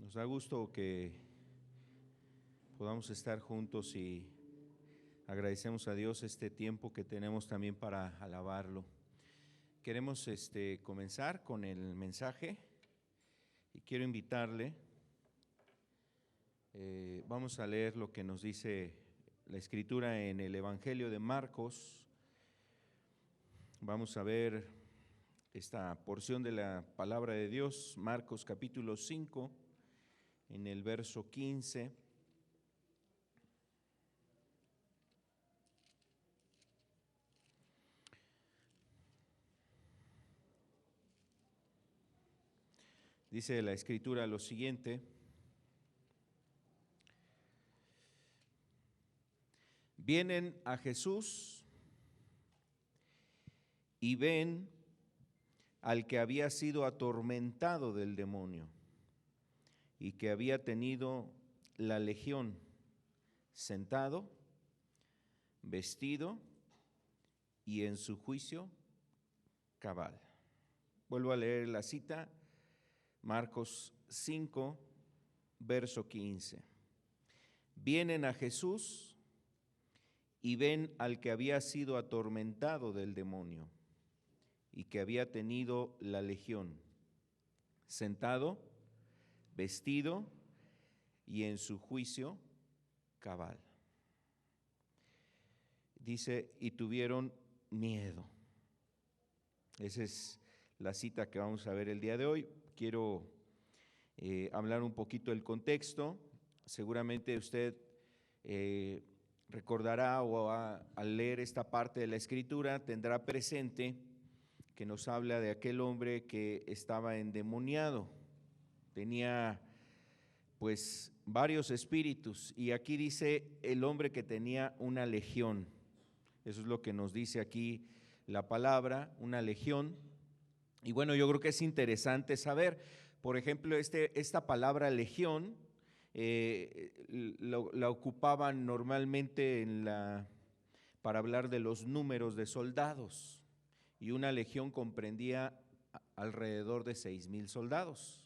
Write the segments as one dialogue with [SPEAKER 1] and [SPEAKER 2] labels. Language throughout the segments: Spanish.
[SPEAKER 1] Nos da gusto que podamos estar juntos y agradecemos a Dios este tiempo que tenemos también para alabarlo. Queremos comenzar con el mensaje y quiero invitarle. Vamos a leer lo que nos dice la Escritura en el Evangelio de Marcos. Vamos a ver esta porción de la palabra de Dios, Marcos capítulo 5, en el verso 15. Dice la Escritura lo siguiente: vienen a Jesús y ven al que había sido atormentado del demonio y que había tenido la legión, sentado, vestido y en su juicio cabal. Vuelvo a leer la cita, Marcos 5, verso 15. Vienen a Jesús y ven al que había sido atormentado del demonio y que había tenido la legión, sentado, vestido y en su juicio cabal. Dice, y tuvieron miedo. Esa es la cita que vamos a ver el día de hoy. Quiero hablar un poquito del contexto. Seguramente usted recordará o al leer esta parte de la Escritura tendrá presente que nos habla de aquel hombre que estaba endemoniado. Tenía pues varios espíritus y aquí dice el hombre que tenía una legión. Eso es lo que nos dice aquí la palabra, una legión. Y bueno, yo creo que es interesante saber, por ejemplo, esta palabra legión la ocupaban normalmente para hablar de los números de soldados, y una legión comprendía alrededor de 6,000 soldados.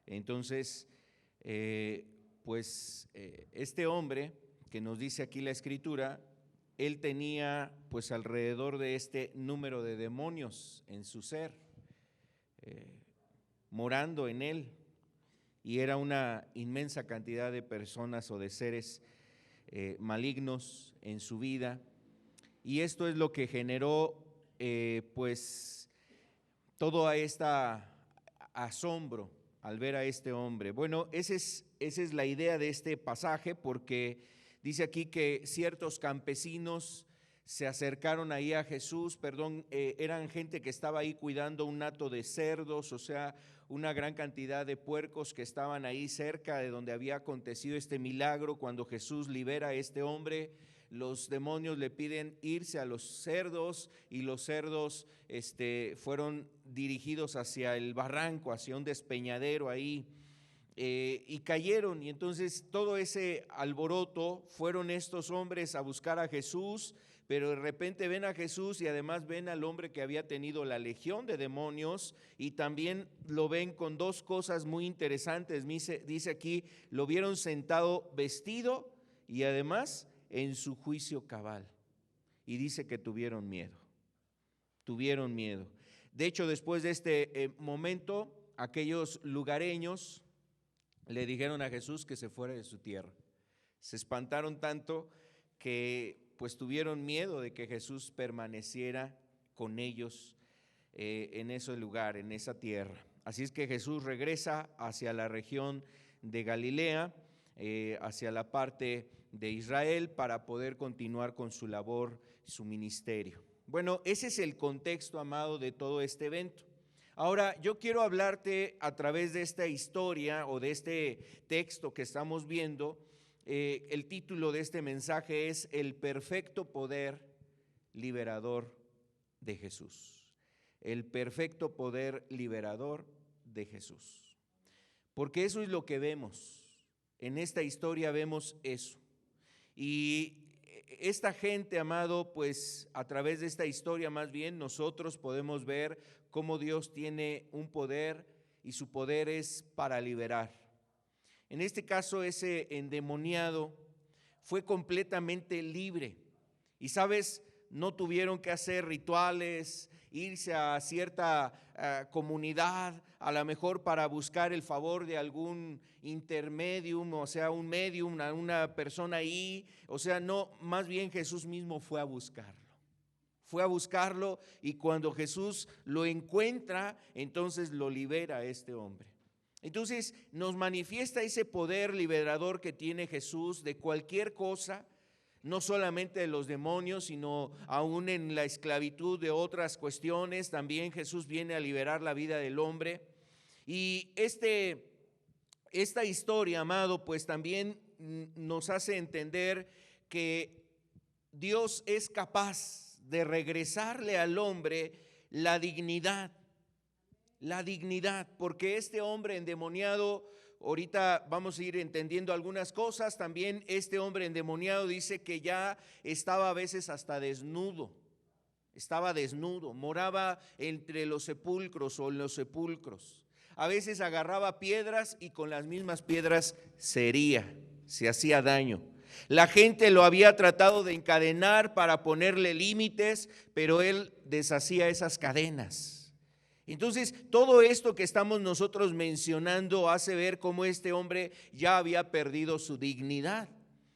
[SPEAKER 1] Entonces, este hombre que nos dice aquí la Escritura, él tenía pues alrededor de este número de demonios en su ser, morando en él, y era una inmensa cantidad de personas o de seres malignos en su vida, y esto es lo que generó pues todo este asombro al ver a este hombre. Bueno, esa es la idea de este pasaje, porque dice aquí que ciertos campesinos se acercaron ahí a Jesús, eran gente que estaba ahí cuidando un hato de cerdos, o sea, una gran cantidad de puercos que estaban ahí cerca de donde había acontecido este milagro. Cuando Jesús libera a este hombre, los demonios le piden irse a los cerdos y los cerdos fueron dirigidos hacia el barranco, hacia un despeñadero ahí, y cayeron. Y entonces todo ese alboroto, fueron estos hombres a buscar a Jesús, pero de repente ven a Jesús y además ven al hombre que había tenido la legión de demonios, y también lo ven con dos cosas muy interesantes. Dice aquí, lo vieron sentado, vestido y además en su juicio cabal. Y dice que tuvieron miedo. De hecho, después de este momento, aquellos lugareños le dijeron a Jesús que se fuera de su tierra. Se espantaron tanto que pues tuvieron miedo de que Jesús permaneciera con ellos en ese lugar, en esa tierra. Así es que Jesús regresa hacia la región de Galilea, hacia la parte de Israel, para poder continuar con su labor, su ministerio. Bueno, ese es el contexto, amado, de todo este evento. Ahora, yo quiero hablarte a través de esta historia o de este texto que estamos viendo. El título de este mensaje es El perfecto poder liberador de Jesús. El perfecto poder liberador de Jesús. Porque eso es lo que vemos. En esta historia vemos eso. Y esta gente, amado, pues a través de esta historia más bien nosotros podemos ver cómo Dios tiene un poder, y su poder es para liberar. En este caso, ese endemoniado fue completamente libre. Y sabes, no tuvieron que hacer rituales, irse a cierta comunidad, a lo mejor para buscar el favor de algún intermedium, o sea, un medium, una persona ahí. O sea, no, más bien Jesús mismo fue a buscarlo. Fue a buscarlo y cuando Jesús lo encuentra, entonces lo libera a este hombre. Entonces nos manifiesta ese poder liberador que tiene Jesús de cualquier cosa, no solamente de los demonios, sino aún en la esclavitud de otras cuestiones. También Jesús viene a liberar la vida del hombre. Y esta historia, amado, pues también nos hace entender que Dios es capaz de regresarle al hombre la dignidad, porque este hombre endemoniado, ahorita vamos a ir entendiendo algunas cosas. También este hombre endemoniado dice que ya estaba a veces hasta desnudo, moraba entre los sepulcros o en los sepulcros. A veces agarraba piedras y con las mismas piedras se hacía daño. La gente lo había tratado de encadenar para ponerle límites, pero él deshacía esas cadenas. Entonces, todo esto que estamos nosotros mencionando hace ver cómo este hombre ya había perdido su dignidad.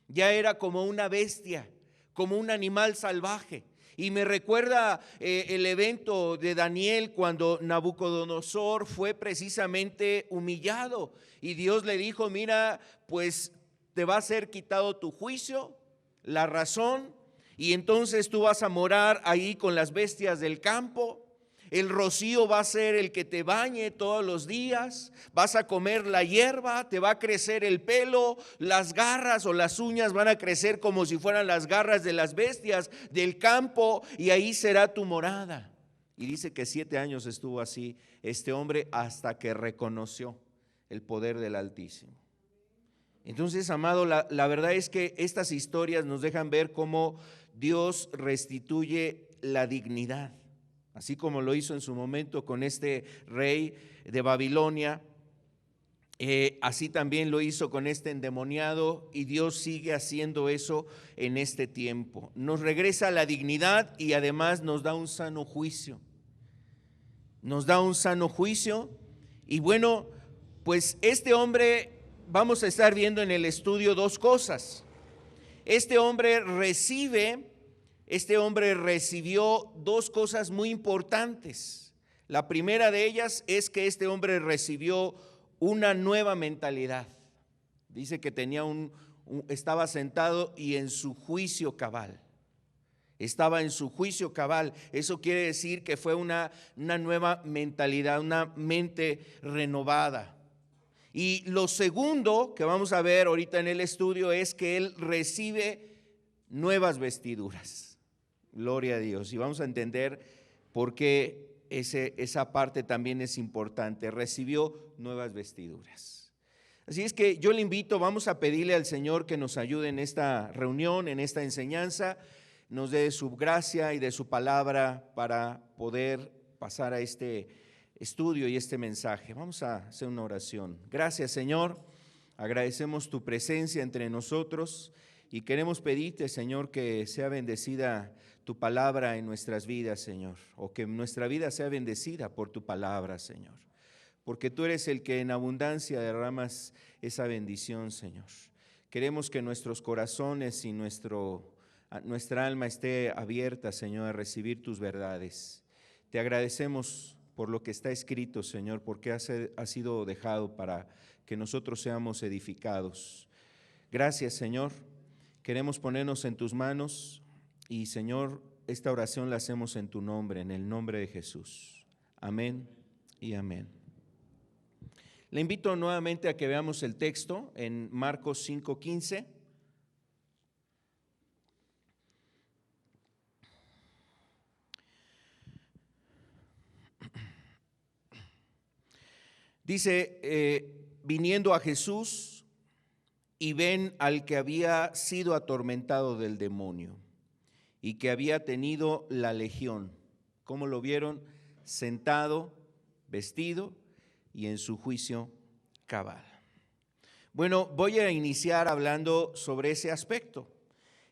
[SPEAKER 1] Ya era como una bestia, como un animal salvaje. Y me recuerda el evento de Daniel cuando Nabucodonosor fue precisamente humillado. Y Dios le dijo, mira, pues te va a ser quitado tu juicio, la razón, y entonces tú vas a morar ahí con las bestias del campo. El rocío va a ser el que te bañe todos los días, vas a comer la hierba, te va a crecer el pelo, las garras o las uñas van a crecer como si fueran las garras de las bestias del campo, y ahí será tu morada. Y dice que 7 años estuvo así este hombre hasta que reconoció el poder del Altísimo. Entonces, amado, la verdad es que estas historias nos dejan ver cómo Dios restituye la dignidad. Así como lo hizo en su momento con este rey de Babilonia, así también lo hizo con este endemoniado, y Dios sigue haciendo eso en este tiempo. Nos regresa la dignidad y además nos da un sano juicio. Y bueno, pues este hombre, vamos a estar viendo en el estudio 2 cosas. Este hombre recibió 2 cosas muy importantes. La primera de ellas es que este hombre recibió una nueva mentalidad. Dice que estaba sentado y en su juicio cabal. Estaba en su juicio cabal. Eso quiere decir que fue una nueva mentalidad, una mente renovada. Y lo segundo que vamos a ver ahorita en el estudio es que él recibe nuevas vestiduras. Gloria a Dios. Y vamos a entender por qué esa parte también es importante. Recibió nuevas vestiduras. Así es que yo le invito, vamos a pedirle al Señor que nos ayude en esta reunión, en esta enseñanza, nos dé su gracia y de su palabra para poder pasar a este estudio y este mensaje. Vamos a hacer una oración. Gracias, Señor. Agradecemos tu presencia entre nosotros. Y queremos pedirte, Señor, que sea bendecida tu palabra en nuestras vidas, Señor, o que nuestra vida sea bendecida por tu palabra, Señor, porque tú eres el que en abundancia derramas esa bendición, Señor. Queremos que nuestros corazones y nuestra alma esté abierta, Señor, a recibir tus verdades. Te agradecemos por lo que está escrito, Señor, porque ha sido dejado para que nosotros seamos edificados. Gracias, Señor. Queremos ponernos en tus manos y, Señor, esta oración la hacemos en tu nombre, en el nombre de Jesús. Amén y amén. Le invito nuevamente a que veamos el texto en Marcos 5:15. Dice, viniendo a Jesús, y ven al que había sido atormentado del demonio y que había tenido la legión. ¿Cómo lo vieron? Sentado, vestido y en su juicio cabal. Bueno, voy a iniciar hablando sobre ese aspecto.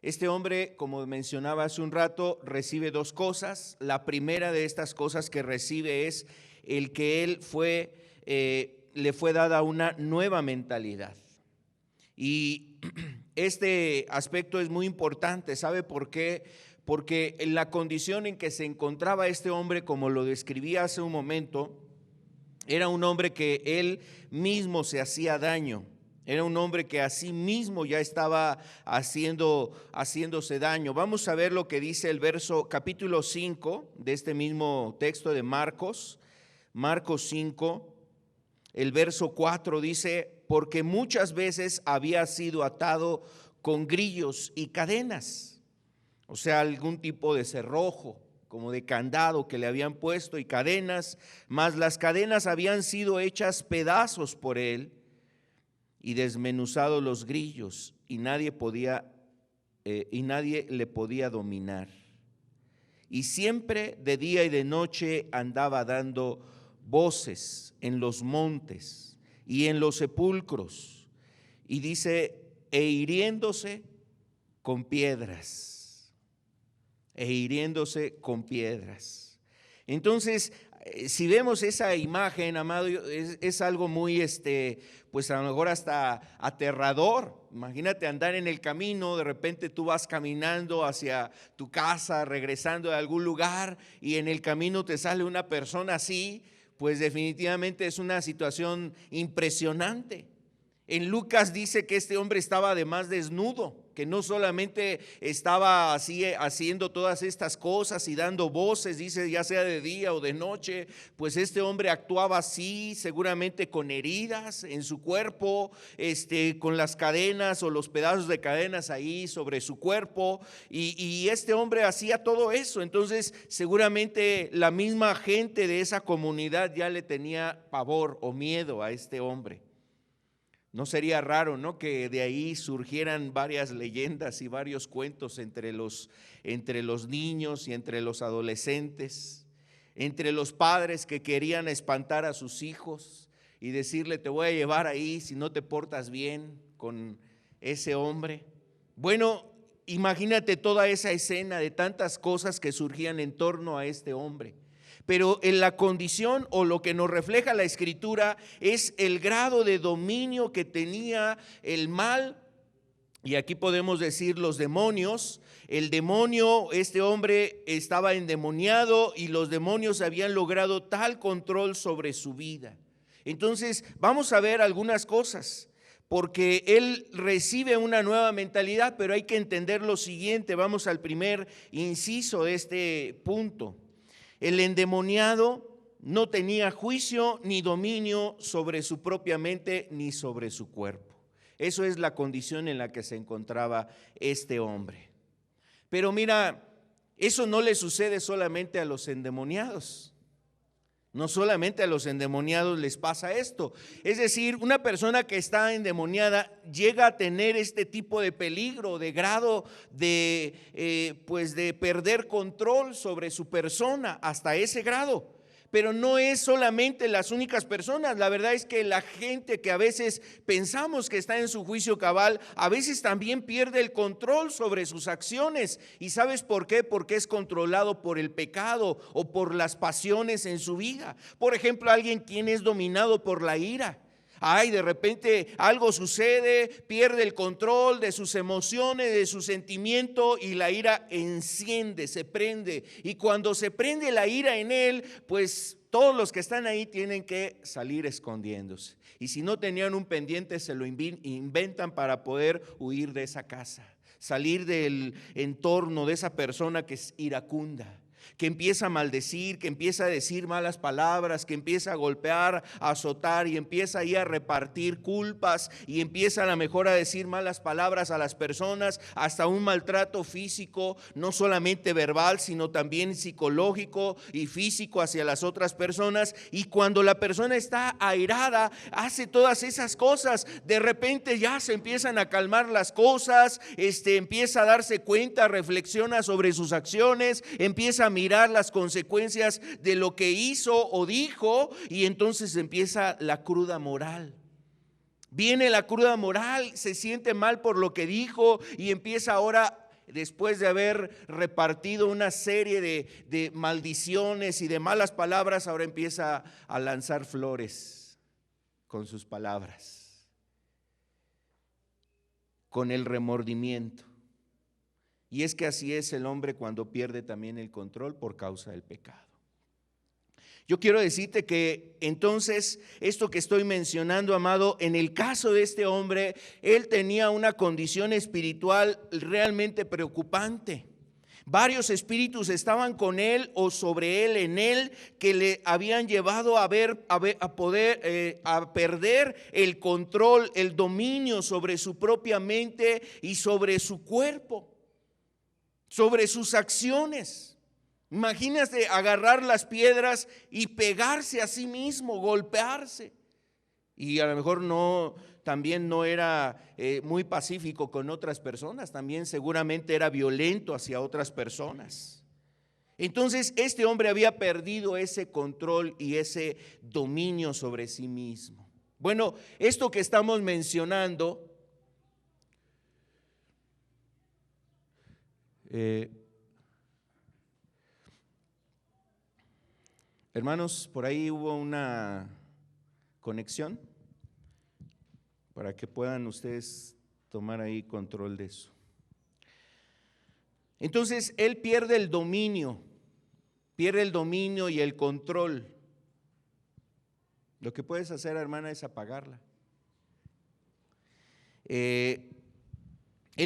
[SPEAKER 1] Este hombre, como mencionaba hace un rato, recibe dos cosas. La primera de estas cosas que recibe es el que él le fue dada una nueva mentalidad. Y este aspecto es muy importante. ¿Sabe por qué? Porque en la condición en que se encontraba este hombre, como lo describí hace un momento, era un hombre que él mismo se hacía daño. Era un hombre que a sí mismo ya estaba haciéndose daño. Vamos a ver lo que dice el capítulo 5 de este mismo texto de Marcos 5, el verso 4 dice: porque muchas veces había sido atado con grillos y cadenas, o sea, algún tipo de cerrojo, como de candado que le habían puesto, y cadenas, mas las cadenas habían sido hechas pedazos por él y desmenuzados los grillos, y nadie le podía dominar. Y siempre de día y de noche andaba dando voces en los montes y en los sepulcros, y dice, e hiriéndose con piedras. Entonces, si vemos esa imagen, amado, es algo muy, pues a lo mejor hasta aterrador. Imagínate andar en el camino, de repente tú vas caminando hacia tu casa, regresando de algún lugar, y en el camino te sale una persona así, pues definitivamente es una situación impresionante. En Lucas dice que este hombre estaba además desnudo, que no solamente estaba así haciendo todas estas cosas y dando voces, dice, ya sea de día o de noche, pues este hombre actuaba así, seguramente con heridas en su cuerpo, con las cadenas o los pedazos de cadenas ahí sobre su cuerpo, y este hombre hacía todo eso. Entonces seguramente la misma gente de esa comunidad ya le tenía pavor o miedo a este hombre. No sería raro, ¿no?, que de ahí surgieran varias leyendas y varios cuentos entre los niños y entre los adolescentes, entre los padres que querían espantar a sus hijos y decirle, te voy a llevar ahí si no te portas bien con ese hombre. Bueno, imagínate toda esa escena de tantas cosas que surgían en torno a este hombre. Pero en la condición, o lo que nos refleja la Escritura, es el grado de dominio que tenía el mal, y aquí podemos decir los demonios. El demonio, este hombre estaba endemoniado y los demonios habían logrado tal control sobre su vida. Entonces vamos a ver algunas cosas, porque él recibe una nueva mentalidad, pero hay que entender lo siguiente. Vamos al primer inciso de este punto. El endemoniado no tenía juicio ni dominio sobre su propia mente ni sobre su cuerpo. Eso es la condición en la que se encontraba este hombre. Pero mira, eso no le sucede solamente a los endemoniados. No solamente a los endemoniados les pasa esto. Es decir, una persona que está endemoniada llega a tener este tipo de peligro, de grado de perder control sobre su persona, hasta ese grado. Pero no es solamente las únicas personas. La verdad es que la gente que a veces pensamos que está en su juicio cabal, a veces también pierde el control sobre sus acciones. ¿Y sabes por qué? Porque es controlado por el pecado o por las pasiones en su vida. Por ejemplo, alguien quien es dominado por la ira. De repente algo sucede, pierde el control de sus emociones, de su sentimiento, y la ira enciende, se prende. Y cuando se prende la ira en él, pues todos los que están ahí tienen que salir escondiéndose. Y si no tenían un pendiente, se lo inventan para poder huir de esa casa, salir del entorno de esa persona que es iracunda, que empieza a maldecir, que empieza a decir malas palabras, que empieza a golpear, a azotar, y empieza ahí a repartir culpas, y empieza a lo mejor a decir malas palabras a las personas, hasta un maltrato físico, no solamente verbal, sino también psicológico y físico hacia las otras personas. Y cuando la persona está airada, hace todas esas cosas. De repente ya se empiezan a calmar las cosas, empieza a darse cuenta, reflexiona sobre sus acciones, empieza a mirar las consecuencias de lo que hizo o dijo, y entonces empieza la cruda moral. Viene la cruda moral, se siente mal por lo que dijo y empieza ahora, después de haber repartido una serie de maldiciones y de malas palabras, ahora empieza a lanzar flores con sus palabras, con el remordimiento. Y es que así es el hombre cuando pierde también el control por causa del pecado. Yo quiero decirte que entonces esto que estoy mencionando, amado, en el caso de este hombre, él tenía una condición espiritual realmente preocupante. Varios espíritus estaban con él o sobre él, en él, que le habían llevado a perder el control, el dominio sobre su propia mente y sobre su cuerpo, sobre sus acciones. Imagínate agarrar las piedras y pegarse a sí mismo, golpearse. Y a lo mejor también no era muy pacífico con otras personas, también seguramente era violento hacia otras personas. Entonces este hombre había perdido ese control y ese dominio sobre sí mismo. Bueno, esto que estamos mencionando hermanos, por ahí hubo una conexión para que puedan ustedes tomar ahí control de eso. Entonces, él pierde el dominio y el control. Lo que puedes hacer, hermana, es apagarla. Él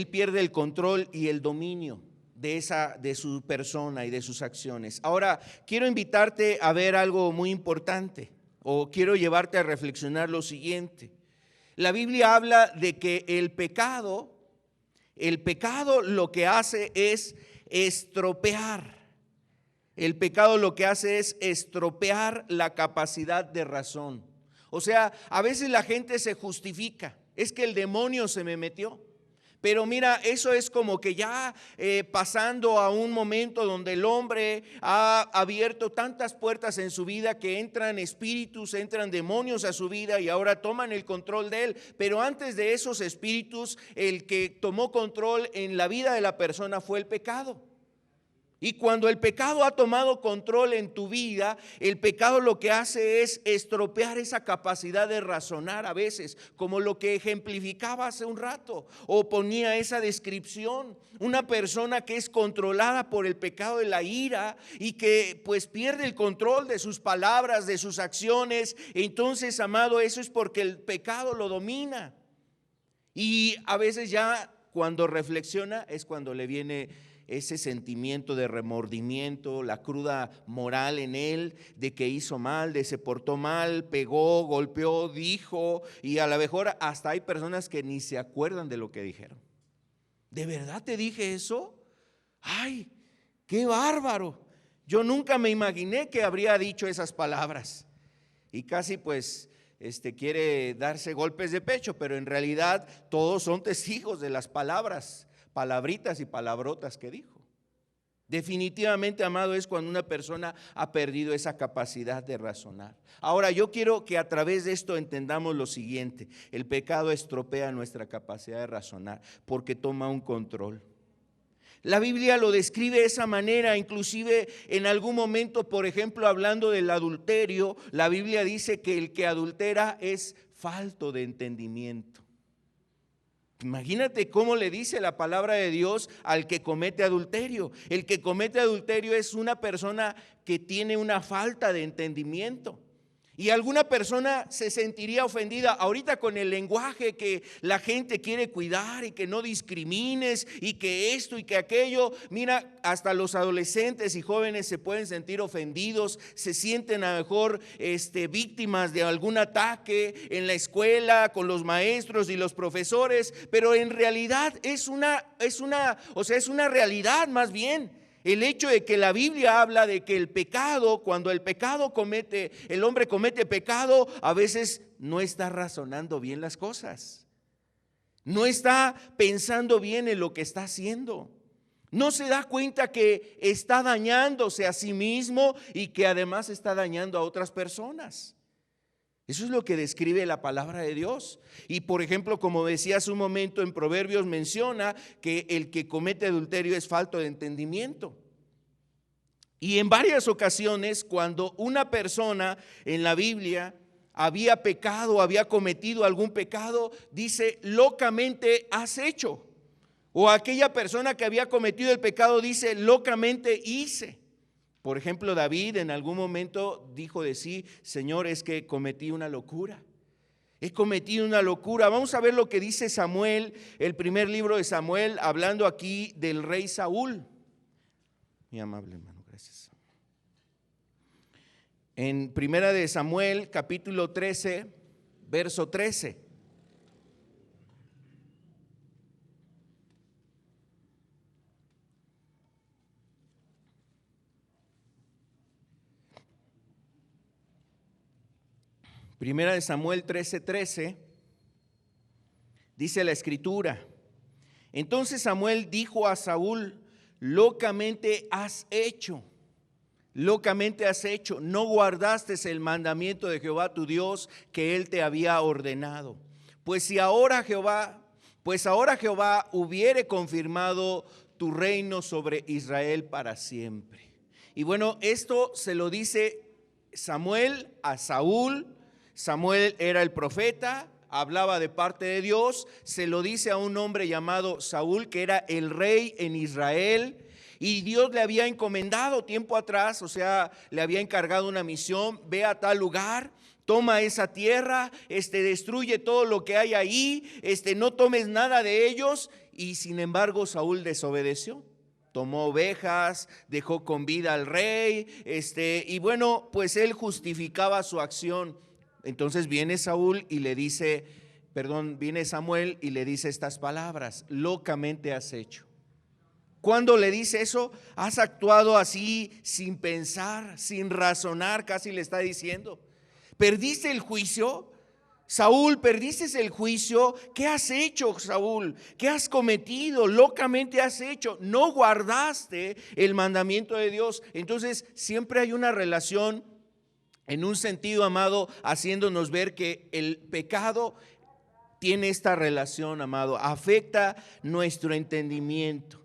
[SPEAKER 1] pierde el control y el dominio de su persona y de sus acciones. Ahora, quiero invitarte a ver algo muy importante, o quiero llevarte a reflexionar lo siguiente. La Biblia habla de que el pecado lo que hace es estropear. El pecado lo que hace es estropear la capacidad de razón. O sea, a veces la gente se justifica, es que el demonio se me metió. Pero mira, eso es como que ya pasando a un momento donde el hombre ha abierto tantas puertas en su vida que entran espíritus, entran demonios a su vida y ahora toman el control de él. Pero antes de esos espíritus, el que tomó control en la vida de la persona fue el pecado. Y cuando el pecado ha tomado control en tu vida, el pecado lo que hace es estropear esa capacidad de razonar a veces, como lo que ejemplificaba hace un rato, o ponía esa descripción. Una persona que es controlada por el pecado de la ira y que pues pierde el control de sus palabras, de sus acciones. Entonces, amado, eso es porque el pecado lo domina. Y a veces ya cuando reflexiona es cuando le viene ese sentimiento de remordimiento, la cruda moral en él, de que hizo mal, de se portó mal, pegó, golpeó, dijo, y a lo mejor hasta hay personas que ni se acuerdan de lo que dijeron. ¿De verdad te dije eso? ¡Ay, qué bárbaro! Yo nunca me imaginé que habría dicho esas palabras. Y casi pues quiere darse golpes de pecho, pero en realidad todos son testigos de las palabritas y palabrotas que dijo. Definitivamente, amado, es cuando una persona ha perdido esa capacidad de razonar. Ahora, yo quiero que a través de esto entendamos lo siguiente: el pecado estropea nuestra capacidad de razonar porque toma un control. La Biblia lo describe de esa manera, inclusive en algún momento, por ejemplo, hablando del adulterio, la Biblia dice que el que adultera es falto de entendimiento. Imagínate cómo le dice la palabra de Dios al que comete adulterio. El que comete adulterio es una persona que tiene una falta de entendimiento. Y alguna persona se sentiría ofendida ahorita con el lenguaje que la gente quiere cuidar y que no discrimines y que esto y que aquello. Mira, hasta los adolescentes y jóvenes se pueden sentir ofendidos, se sienten a lo mejor víctimas de algún ataque en la escuela con los maestros y los profesores, pero en realidad es una realidad más bien. El hecho de que la Biblia habla de que el pecado, cuando el hombre comete pecado, a veces no está razonando bien las cosas. No está pensando bien en lo que está haciendo. No se da cuenta que está dañándose a sí mismo y que además está dañando a otras personas. Eso es lo que describe la palabra de Dios. Y por ejemplo, como decía hace un momento, en Proverbios menciona que el que comete adulterio es falto de entendimiento. Y en varias ocasiones, cuando una persona en la Biblia había pecado, había cometido algún pecado, dice, locamente has hecho. O aquella persona que había cometido el pecado dice, locamente hice. Por ejemplo, David en algún momento dijo de sí, Señor, es que cometí una locura. He cometido una locura. Vamos a ver lo que dice Samuel, el primer libro de Samuel, hablando aquí del rey Saúl. Mi amable hermano, gracias. En primera de Samuel, capítulo 13, verso 13. Primera de Samuel 13:13, dice la escritura, entonces Samuel dijo a Saúl, locamente has hecho, no guardaste el mandamiento de Jehová tu Dios que él te había ordenado. Pues ahora Jehová hubiere confirmado tu reino sobre Israel para siempre. Y bueno, esto se lo dice Samuel a Saúl. Samuel era el profeta, hablaba de parte de Dios, se lo dice a un hombre llamado Saúl, que era el rey en Israel, y Dios le había encomendado tiempo atrás, o sea, le había encargado una misión, ve a tal lugar, toma esa tierra, destruye todo lo que hay ahí, no tomes nada de ellos, y sin embargo Saúl desobedeció. Tomó ovejas, dejó con vida al rey, y bueno, pues él justificaba su acción. Entonces viene Samuel y le dice estas palabras, locamente has hecho. Cuando le dice eso, has actuado así sin pensar, sin razonar, casi le está diciendo. ¿Perdiste el juicio? Saúl, ¿perdiste el juicio? ¿Qué has hecho, Saúl? ¿Qué has cometido? Locamente has hecho. No guardaste el mandamiento de Dios. Entonces siempre hay una relación, en un sentido, amado, haciéndonos ver que el pecado tiene esta relación, amado, afecta nuestro entendimiento.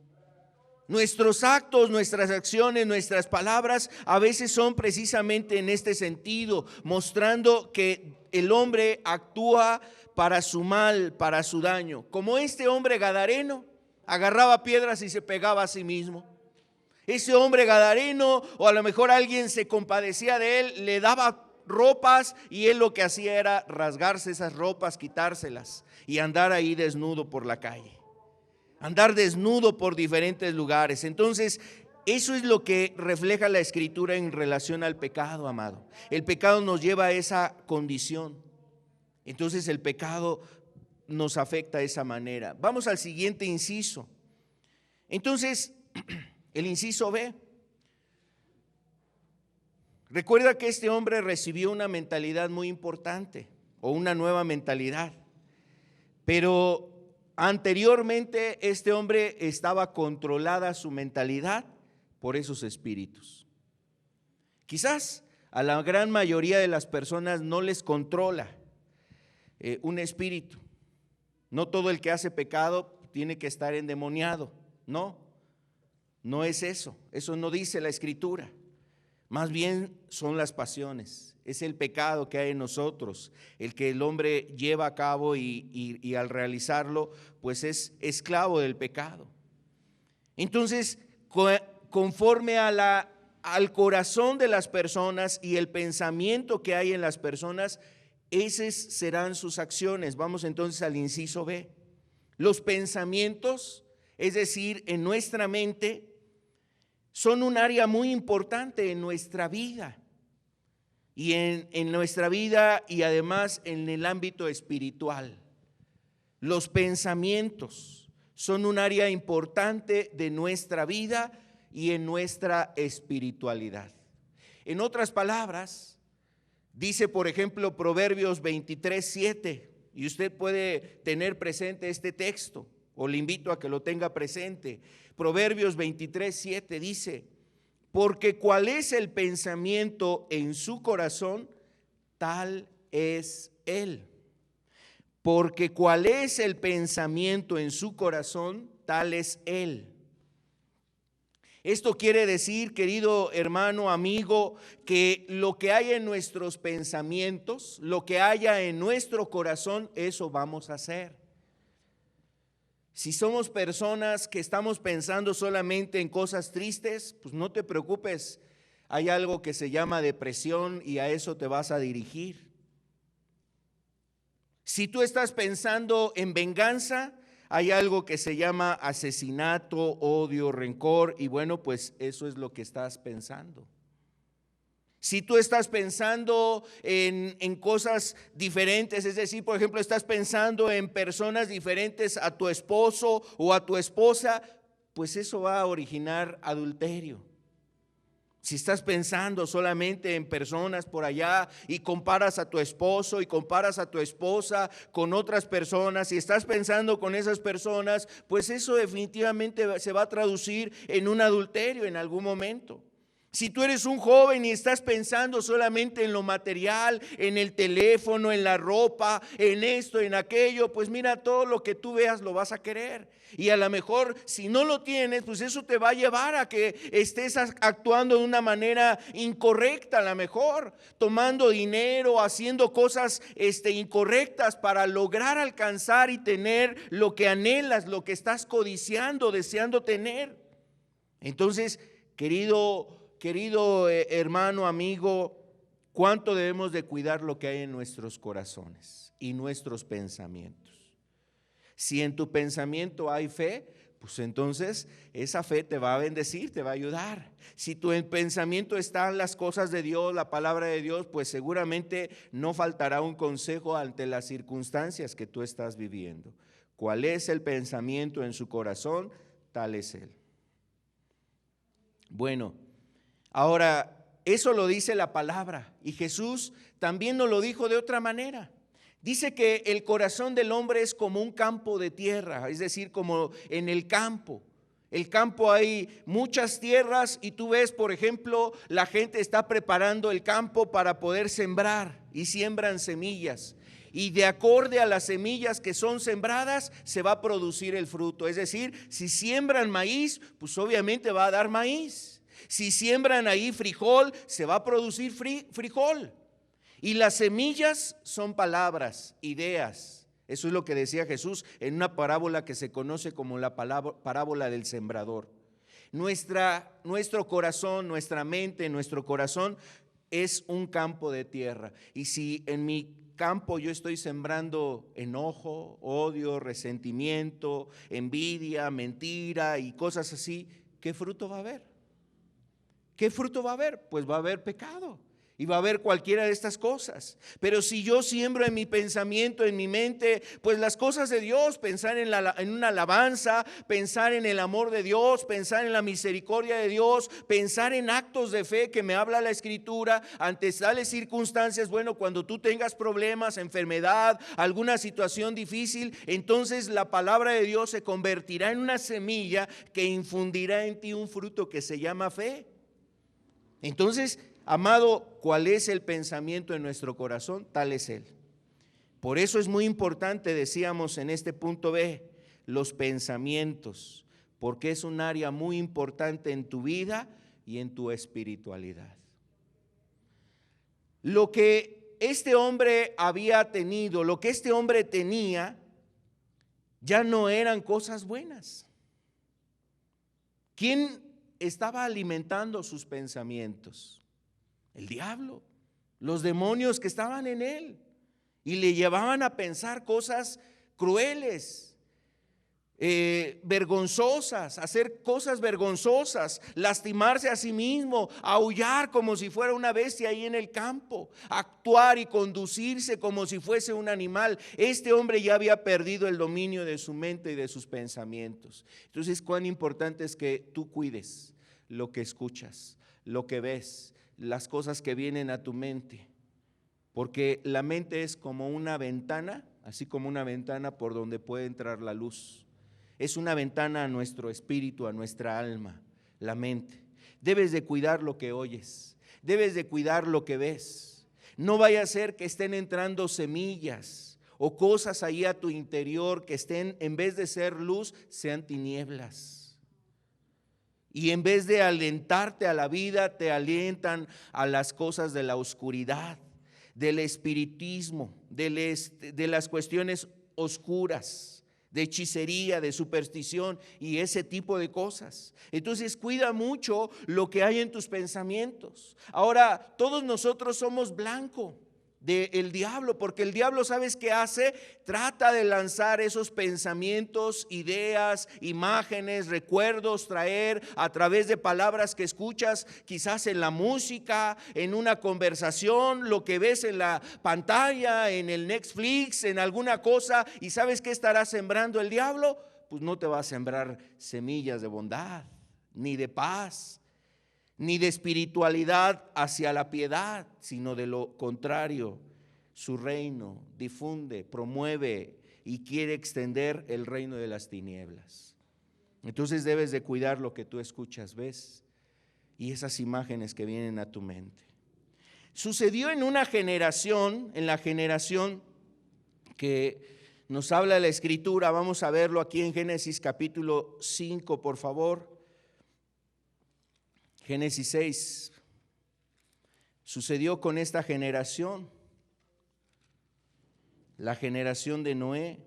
[SPEAKER 1] Nuestros actos, nuestras acciones, nuestras palabras a veces son precisamente en este sentido, mostrando que el hombre actúa para su mal, para su daño. Como este hombre gadareno, agarraba piedras y se pegaba a sí mismo. Ese hombre gadareno, o a lo mejor alguien se compadecía de él, le daba ropas y él lo que hacía era rasgarse esas ropas, quitárselas y andar ahí desnudo por la calle, andar desnudo por diferentes lugares. Entonces, eso es lo que refleja la Escritura en relación al pecado, amado. El pecado nos lleva a esa condición. Entonces, el pecado nos afecta de esa manera. Vamos al siguiente inciso. Entonces, el inciso B. Recuerda que este hombre recibió una mentalidad muy importante, o una nueva mentalidad, pero anteriormente este hombre estaba controlada su mentalidad por esos espíritus. Quizás a la gran mayoría de las personas no les controla un espíritu. No todo el que hace pecado tiene que estar endemoniado, no es eso, eso no dice la Escritura. Más bien son las pasiones, es el pecado que hay en nosotros, el que el hombre lleva a cabo y al realizarlo, pues es esclavo del pecado. Entonces, conforme al corazón de las personas y el pensamiento que hay en las personas, esas serán sus acciones. Vamos entonces al inciso B. Los pensamientos, es decir, en nuestra mente, son un área muy importante en nuestra vida y en nuestra vida, y además en el ámbito espiritual. Los pensamientos son un área importante de nuestra vida y en nuestra espiritualidad. En otras palabras, dice por ejemplo Proverbios 23:7, y usted puede tener presente este texto, o le invito a que lo tenga presente. Proverbios 23:7 dice, porque cuál es el pensamiento en su corazón, tal es Él. Porque cuál es el pensamiento en su corazón, tal es Él. Esto quiere decir, querido hermano, amigo, que lo que hay en nuestros pensamientos, lo que haya en nuestro corazón, eso vamos a hacer. Si somos personas que estamos pensando solamente en cosas tristes, pues no te preocupes, hay algo que se llama depresión y a eso te vas a dirigir. Si tú estás pensando en venganza, hay algo que se llama asesinato, odio, rencor, y bueno, pues eso es lo que estás pensando. Si tú estás pensando en cosas diferentes, es decir, por ejemplo, estás pensando en personas diferentes a tu esposo o a tu esposa, pues eso va a originar adulterio. Si estás pensando solamente en personas por allá y comparas a tu esposo y comparas a tu esposa con otras personas, si estás pensando con esas personas, pues eso definitivamente se va a traducir en un adulterio en algún momento. Si tú eres un joven y estás pensando solamente en lo material, en el teléfono, en la ropa, en esto, en aquello, pues mira, todo lo que tú veas lo vas a querer. Y a lo mejor si no lo tienes, pues eso te va a llevar a que estés actuando de una manera incorrecta, a lo mejor tomando dinero, haciendo cosas incorrectas para lograr alcanzar y tener lo que anhelas, lo que estás codiciando, deseando tener. Entonces, querido hermano, amigo, cuánto debemos de cuidar lo que hay en nuestros corazones y nuestros pensamientos. Si en tu pensamiento hay fe, pues entonces esa fe te va a bendecir, te va a ayudar. Si tu pensamiento están las cosas de Dios, la palabra de Dios, pues seguramente no faltará un consejo ante las circunstancias que tú estás viviendo. ¿Cuál es el pensamiento en su corazón? Tal es él. Bueno, ahora eso lo dice la palabra y Jesús también nos lo dijo de otra manera. Dice que el corazón del hombre es como un campo de tierra, es decir, como en el campo. El campo hay muchas tierras y tú ves, por ejemplo, la gente está preparando el campo para poder sembrar y siembran semillas. Y de acorde a las semillas que son sembradas, se va a producir el fruto. Es decir, si siembran maíz, pues obviamente va a dar maíz. Si siembran ahí frijol, se va a producir frijol. Y las semillas son palabras, ideas. Eso es lo que decía Jesús en una parábola que se conoce como la parábola del sembrador. Nuestro corazón, nuestra mente, nuestro corazón es un campo de tierra. Y si en mi campo yo estoy sembrando enojo, odio, resentimiento, envidia, mentira y cosas así, ¿qué fruto va a haber? ¿Qué fruto va a haber? Pues va a haber pecado. Y va a haber cualquiera de estas cosas. Pero si yo siembro en mi pensamiento, en mi mente, pues las cosas de Dios, pensar en una alabanza, pensar en el amor de Dios, pensar en la misericordia de Dios, pensar en actos de fe que me habla la Escritura ante tales circunstancias. Bueno, cuando tú tengas problemas, enfermedad, alguna situación difícil, entonces la palabra de Dios se convertirá en una semilla que infundirá en ti un fruto que se llama fe. Entonces, amado, ¿cuál es el pensamiento en nuestro corazón? Tal es él. Por eso es muy importante, decíamos en este punto B, los pensamientos, porque es un área muy importante en tu vida y en tu espiritualidad. Lo que este hombre había tenido, lo que este hombre tenía, ya no eran cosas buenas. ¿Quién estaba alimentando sus pensamientos? El diablo, los demonios que estaban en él y le llevaban a pensar cosas crueles, vergonzosas, hacer cosas vergonzosas, lastimarse a sí mismo, aullar como si fuera una bestia ahí en el campo, actuar y conducirse como si fuese un animal. Este hombre ya había perdido el dominio de su mente y de sus pensamientos. Entonces, cuán importante es que tú cuides lo que escuchas, lo que ves, las cosas que vienen a tu mente, porque la mente es como una ventana, así como una ventana por donde puede entrar la luz. Es una ventana a nuestro espíritu, a nuestra alma, la mente. Debes de cuidar lo que oyes, debes de cuidar lo que ves. No vaya a ser que estén entrando semillas o cosas ahí a tu interior que estén, en vez de ser luz, sean tinieblas. Y en vez de alentarte a la vida, te alientan a las cosas de la oscuridad, del espiritismo, de las cuestiones oscuras, de hechicería, de superstición y ese tipo de cosas. Entonces cuida mucho lo que hay en tus pensamientos. Ahora, todos nosotros somos blanco del diablo, porque el diablo, ¿sabes qué hace? Trata de lanzar esos pensamientos, ideas, imágenes, recuerdos, traer a través de palabras que escuchas, quizás en la música, en una conversación, lo que ves en la pantalla, en el Netflix, en alguna cosa. ¿Y sabes qué estará sembrando el diablo? Pues no te va a sembrar semillas de bondad, ni de paz, ni de espiritualidad hacia la piedad, sino de lo contrario. Su reino difunde, promueve y quiere extender el reino de las tinieblas. Entonces debes de cuidar lo que tú escuchas, ves, y esas imágenes que vienen a tu mente. Sucedió en una generación, en la generación que nos habla la Escritura. Vamos a verlo aquí en Génesis capítulo 5, por favor. Génesis 6. Sucedió con esta generación, la generación de Noé.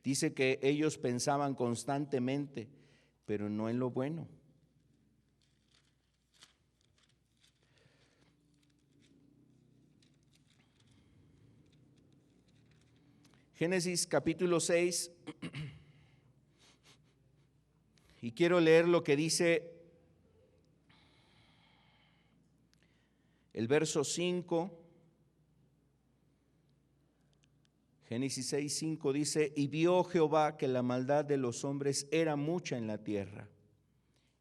[SPEAKER 1] Dice que ellos pensaban constantemente, pero no en lo bueno. Génesis capítulo 6, y quiero leer lo que dice el verso 5, Génesis 6, 5 dice: y vio Jehová que la maldad de los hombres era mucha en la tierra,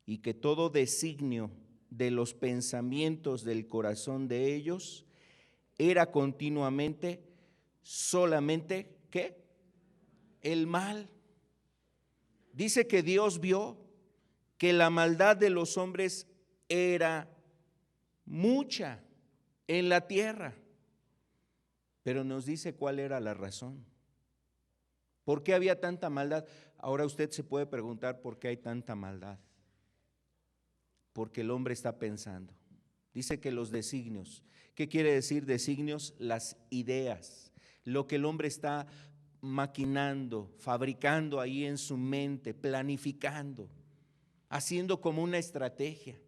[SPEAKER 1] y que todo designio de los pensamientos del corazón de ellos era continuamente solamente, ¿qué? El mal. Dice que Dios vio que la maldad de los hombres era mucha en la tierra, pero nos dice cuál era la razón. ¿Por qué había tanta maldad? Ahora usted se puede preguntar por qué hay tanta maldad. Porque el hombre está pensando. Dice que los designios. ¿Qué quiere decir designios? Las ideas, lo que el hombre está maquinando, fabricando ahí en su mente, planificando, haciendo como una estrategia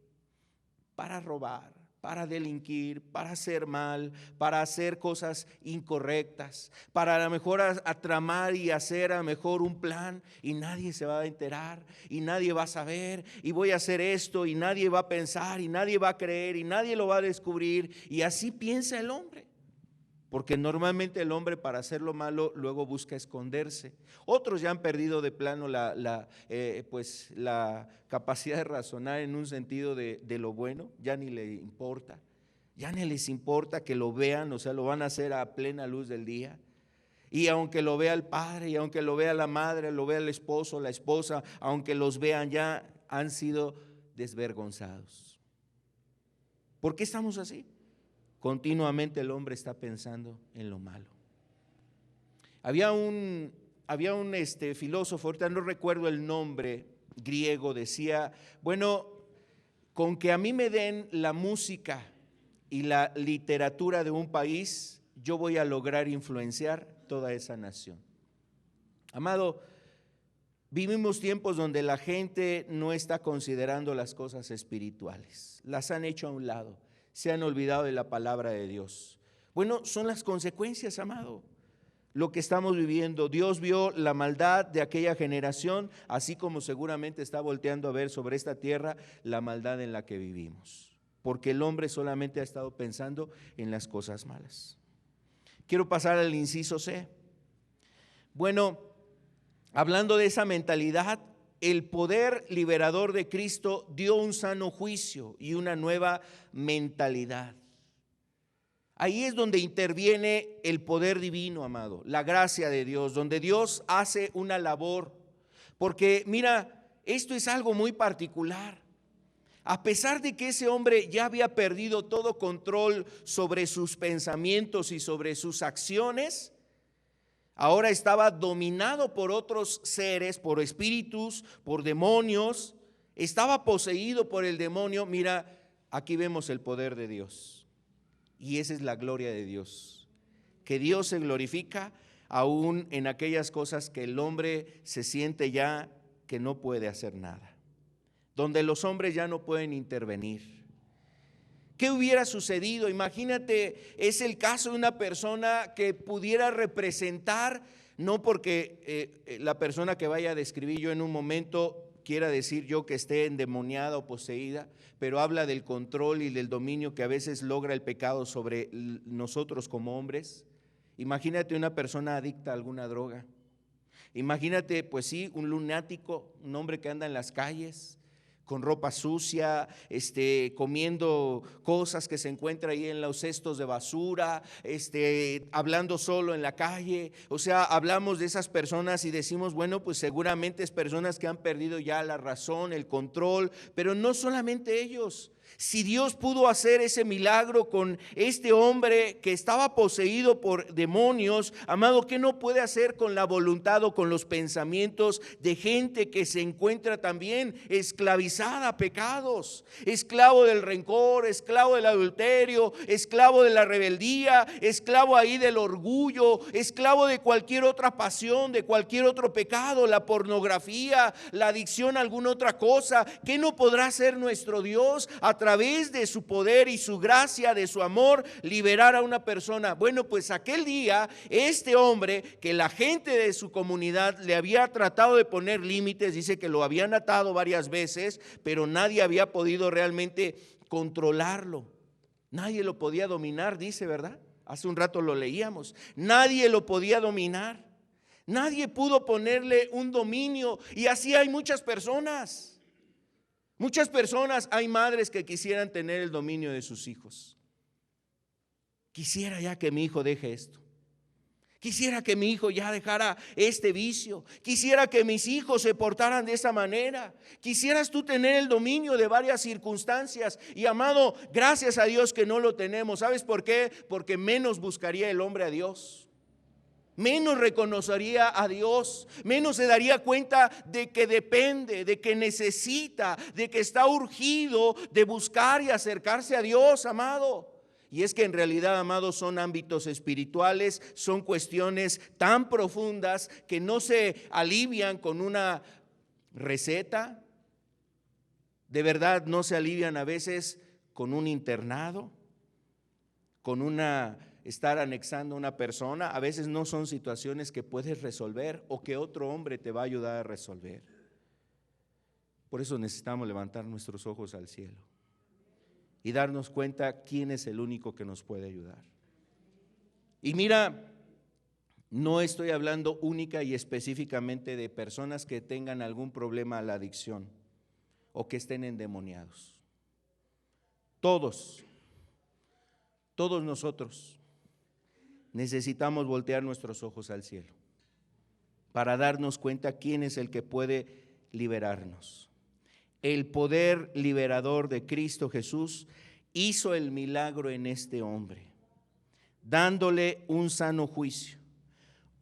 [SPEAKER 1] para robar, para delinquir, para hacer mal, para hacer cosas incorrectas, para a lo mejor a tramar y hacer a lo mejor un plan, y nadie se va a enterar y nadie va a saber, y voy a hacer esto y nadie va a pensar y nadie va a creer y nadie lo va a descubrir. Y así piensa el hombre, porque normalmente el hombre, para hacer lo malo, luego busca esconderse. Otros ya han perdido de plano la capacidad de razonar en un sentido de lo bueno. Ya ni le importa, ya ni les importa que lo vean, o sea, lo van a hacer a plena luz del día. Y aunque lo vea el padre, y aunque lo vea la madre, lo vea el esposo, la esposa, aunque los vean, ya han sido desvergonzados. ¿Por qué estamos así? Continuamente el hombre está pensando en lo malo. Había un filósofo, ahorita no recuerdo el nombre, griego, decía: bueno, con que a mí me den la música y la literatura de un país, yo voy a lograr influenciar toda esa nación. Amado, vivimos tiempos donde la gente no está considerando las cosas espirituales, las han hecho a un lado, se han olvidado de la palabra de Dios. Bueno, son las consecuencias, amado, lo que estamos viviendo. Dios vio la maldad de aquella generación, así como seguramente está volteando a ver sobre esta tierra la maldad en la que vivimos, porque el hombre solamente ha estado pensando en las cosas malas. Quiero pasar al inciso C. Bueno, hablando de esa mentalidad, el poder liberador de Cristo dio un sano juicio y una nueva mentalidad. Ahí es donde interviene el poder divino, amado, la gracia de Dios, donde Dios hace una labor. Porque mira, esto es algo muy particular. A pesar de que ese hombre ya había perdido todo control sobre sus pensamientos y sobre sus acciones, ahora estaba dominado por otros seres, por espíritus, por demonios, estaba poseído por el demonio. Mira, aquí vemos el poder de Dios, y esa es la gloria de Dios, que Dios se glorifica aún en aquellas cosas que el hombre se siente ya que no puede hacer nada, donde los hombres ya no pueden intervenir. ¿Qué hubiera sucedido? Imagínate, es el caso de una persona que pudiera representar, no porque la persona que vaya a describir yo en un momento quiera decir yo que esté endemoniada o poseída, pero habla del control y del dominio que a veces logra el pecado sobre nosotros como hombres. Imagínate una persona adicta a alguna droga. Imagínate, pues sí, un lunático, un hombre que anda en las calles con ropa sucia, comiendo cosas que se encuentra ahí en los cestos de basura, hablando solo en la calle. O sea, hablamos de esas personas y decimos, bueno, pues seguramente es personas que han perdido ya la razón, el control, pero no solamente ellos. Si Dios pudo hacer ese milagro con este hombre que estaba poseído por demonios, amado, ¿qué no puede hacer con la voluntad o con los pensamientos de gente que se encuentra también esclavizada a pecados? Esclavo del rencor, esclavo del adulterio, esclavo de la rebeldía, esclavo ahí del orgullo, esclavo de cualquier otra pasión, de cualquier otro pecado, la pornografía, la adicción a alguna otra cosa. ¿Qué no podrá hacer nuestro Dios a través de su poder y su gracia, de su amor, liberar a una persona? Bueno, pues aquel día este hombre, que la gente de su comunidad le había tratado de poner límites, dice que lo habían atado varias veces, pero nadie había podido realmente controlarlo, nadie lo podía dominar, dice, ¿verdad? Hace un rato lo leíamos, nadie lo podía dominar, nadie pudo ponerle un dominio. Y así hay muchas personas. Muchas personas, hay madres que quisieran tener el dominio de sus hijos. Quisiera ya que mi hijo deje esto. Quisiera que mi hijo ya dejara este vicio. Quisiera que mis hijos se portaran de esa manera. Quisieras tú tener el dominio de varias circunstancias. Y amado, gracias a Dios que no lo tenemos. ¿Sabes por qué? Porque menos buscaría el hombre a Dios. Menos reconocería a Dios, menos se daría cuenta de que depende, de que necesita, de que está urgido de buscar y acercarse a Dios, amado. Y es que en realidad, amados, son ámbitos espirituales, son cuestiones tan profundas que no se alivian con una receta. De verdad no se alivian a veces con un internado, con estar anexando a una persona. A veces no son situaciones que puedes resolver o que otro hombre te va a ayudar a resolver. Por eso necesitamos levantar nuestros ojos al cielo y darnos cuenta quién es el único que nos puede ayudar. Y mira, no estoy hablando única y específicamente de personas que tengan algún problema a la adicción o que estén endemoniados. Todos nosotros necesitamos voltear nuestros ojos al cielo para darnos cuenta quién es el que puede liberarnos. El poder liberador de Cristo Jesús hizo el milagro en este hombre, dándole un sano juicio,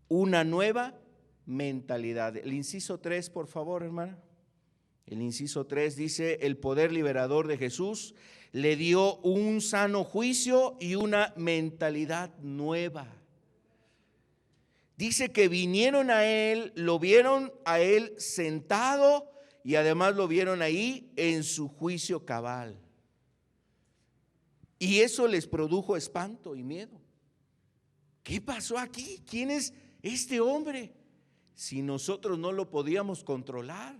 [SPEAKER 1] una nueva mentalidad. El inciso 3, por favor, hermana. El inciso 3 dice: el poder liberador de Jesús le dio un sano juicio y una mentalidad nueva. Dice que vinieron a él, lo vieron a él sentado y además lo vieron ahí en su juicio cabal. Y eso les produjo espanto y miedo. ¿Qué pasó aquí? ¿Quién es este hombre? Si nosotros no lo podíamos controlar,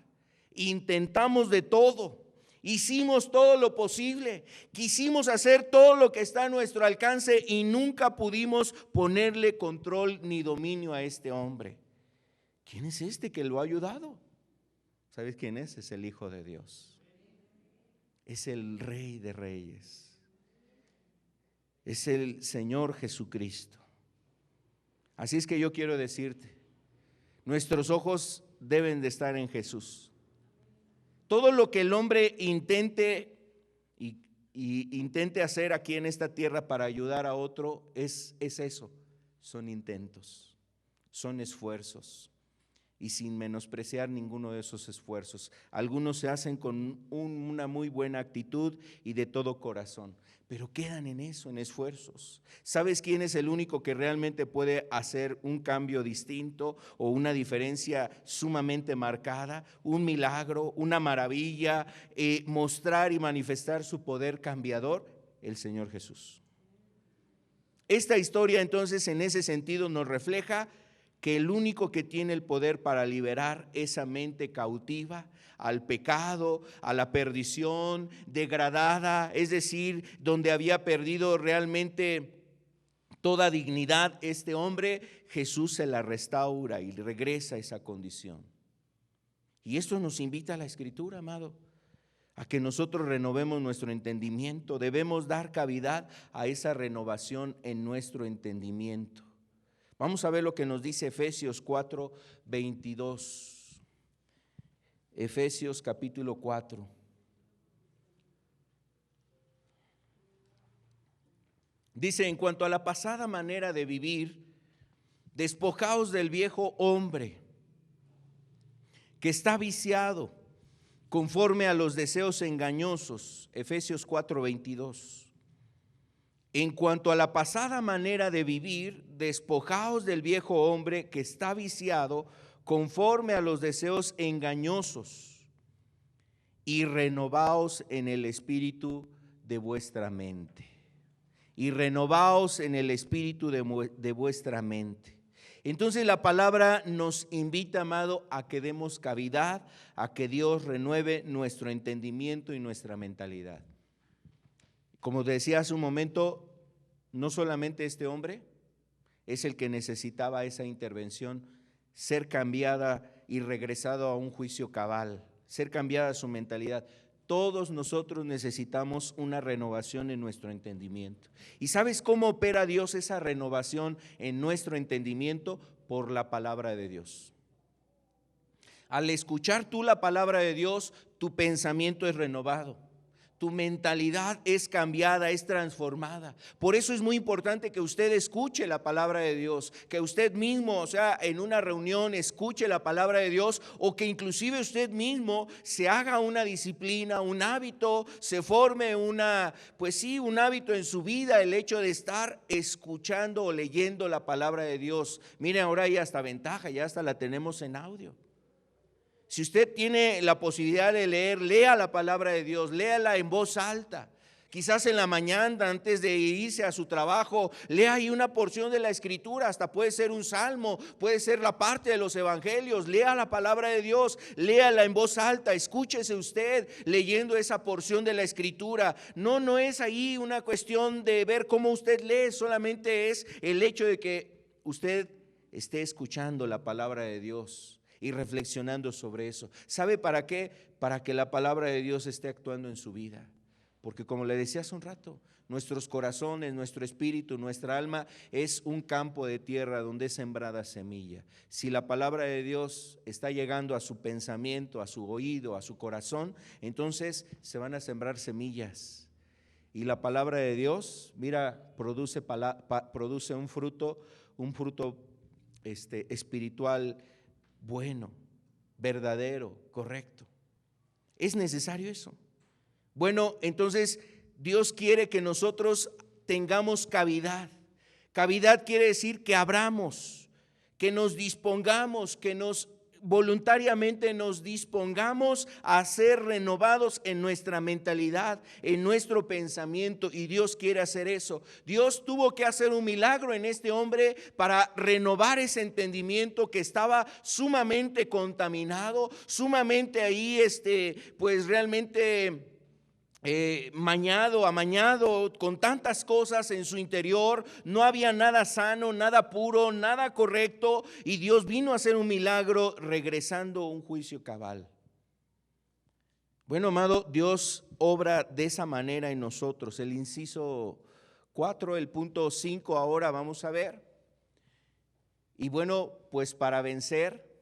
[SPEAKER 1] intentamos de todo. Hicimos todo lo posible, quisimos hacer todo lo que está a nuestro alcance y nunca pudimos ponerle control ni dominio a este hombre. ¿Quién es este que lo ha ayudado? ¿Sabes quién es? Es el Hijo de Dios. Es el Rey de Reyes. Es el Señor Jesucristo. Así es que yo quiero decirte, nuestros ojos deben de estar en Jesús. Todo lo que el hombre intente y intente hacer aquí en esta tierra para ayudar a otro, es eso, son intentos, son esfuerzos. Y sin menospreciar ninguno de esos esfuerzos. Algunos se hacen con una muy buena actitud y de todo corazón, pero quedan en eso, en esfuerzos. ¿Sabes quién es el único que realmente puede hacer un cambio distinto o una diferencia sumamente marcada? Un milagro, una maravilla, mostrar y manifestar su poder cambiador, el Señor Jesús. Esta historia entonces en ese sentido nos refleja que el único que tiene el poder para liberar esa mente cautiva al pecado, a la perdición, degradada, es decir, donde había perdido realmente toda dignidad este hombre, Jesús se la restaura y regresa a esa condición. Y esto nos invita a la Escritura, amado, a que nosotros renovemos nuestro entendimiento. Debemos dar cavidad a esa renovación en nuestro entendimiento. Vamos a ver lo que nos dice Efesios 4, 22. Efesios capítulo 4. Dice: en cuanto a la pasada manera de vivir, despojaos del viejo hombre que está viciado conforme a los deseos engañosos. Efesios 4, 22. En cuanto a la pasada manera de vivir, despojaos del viejo hombre que está viciado conforme a los deseos engañosos y renovaos en el espíritu de vuestra mente. Y renovaos en el espíritu de vuestra mente. Entonces la palabra nos invita, amado, a que demos cavidad, a que Dios renueve nuestro entendimiento y nuestra mentalidad. Como decía hace un momento, no solamente este hombre es el que necesitaba esa intervención, ser cambiada y regresado a un juicio cabal, ser cambiada su mentalidad. Todos nosotros necesitamos una renovación en nuestro entendimiento. ¿Y sabes cómo opera Dios esa renovación en nuestro entendimiento? Por la palabra de Dios. Al escuchar tú la palabra de Dios, tu pensamiento es renovado. Tu mentalidad es cambiada, es transformada. Por eso es muy importante que usted escuche la palabra de Dios, que usted mismo, o sea, en una reunión escuche la palabra de Dios, o que inclusive usted mismo se haga una disciplina, un hábito, se forme un hábito en su vida, el hecho de estar escuchando o leyendo la palabra de Dios. Miren, ahora hay hasta ventaja, ya hasta la tenemos en audio. Si usted tiene la posibilidad de leer, lea la palabra de Dios, léala en voz alta. Quizás en la mañana, antes de irse a su trabajo, lea ahí una porción de la Escritura, hasta puede ser un salmo, puede ser la parte de los evangelios. Lea la palabra de Dios, léala en voz alta, escúchese usted leyendo esa porción de la Escritura. No es ahí una cuestión de ver cómo usted lee, solamente es el hecho de que usted esté escuchando la palabra de Dios y reflexionando sobre eso. ¿Sabe para qué? Para que la palabra de Dios esté actuando en su vida. Porque como le decía hace un rato, nuestros corazones, nuestro espíritu, nuestra alma es un campo de tierra donde es sembrada semilla. Si la palabra de Dios está llegando a su pensamiento, a su oído, a su corazón, entonces se van a sembrar semillas. Y la palabra de Dios, mira, produce un fruto espiritual bueno, verdadero, correcto. Es necesario eso. Bueno, entonces Dios quiere que nosotros tengamos cavidad. Cavidad quiere decir que abramos, que nos dispongamos, que nos voluntariamente nos dispongamos a ser renovados en nuestra mentalidad, en nuestro pensamiento, y Dios quiere hacer eso. Dios tuvo que hacer un milagro en este hombre para renovar ese entendimiento que estaba sumamente contaminado, sumamente ahí, pues realmente amañado con tantas cosas en su interior. No había nada sano, nada puro, nada correcto, y Dios vino a hacer un milagro regresando un juicio cabal. Bueno, amado, Dios obra de esa manera en nosotros. El inciso 4, el punto 5 ahora vamos a ver. Y bueno, pues para vencer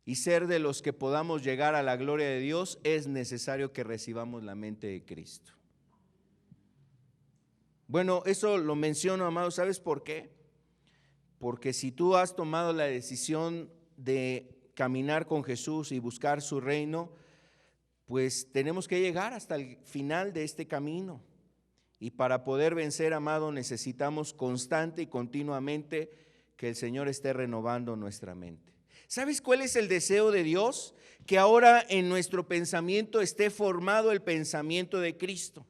[SPEAKER 1] y ser de los que podamos llegar a la gloria de Dios, es necesario que recibamos la mente de Cristo. Bueno, eso lo menciono, amados, ¿sabes por qué? Porque si tú has tomado la decisión de caminar con Jesús y buscar su reino, pues tenemos que llegar hasta el final de este camino. Y para poder vencer, amado, necesitamos constante y continuamente que el Señor esté renovando nuestra mente. ¿Sabes cuál es el deseo de Dios? Que ahora en nuestro pensamiento esté formado el pensamiento de Cristo.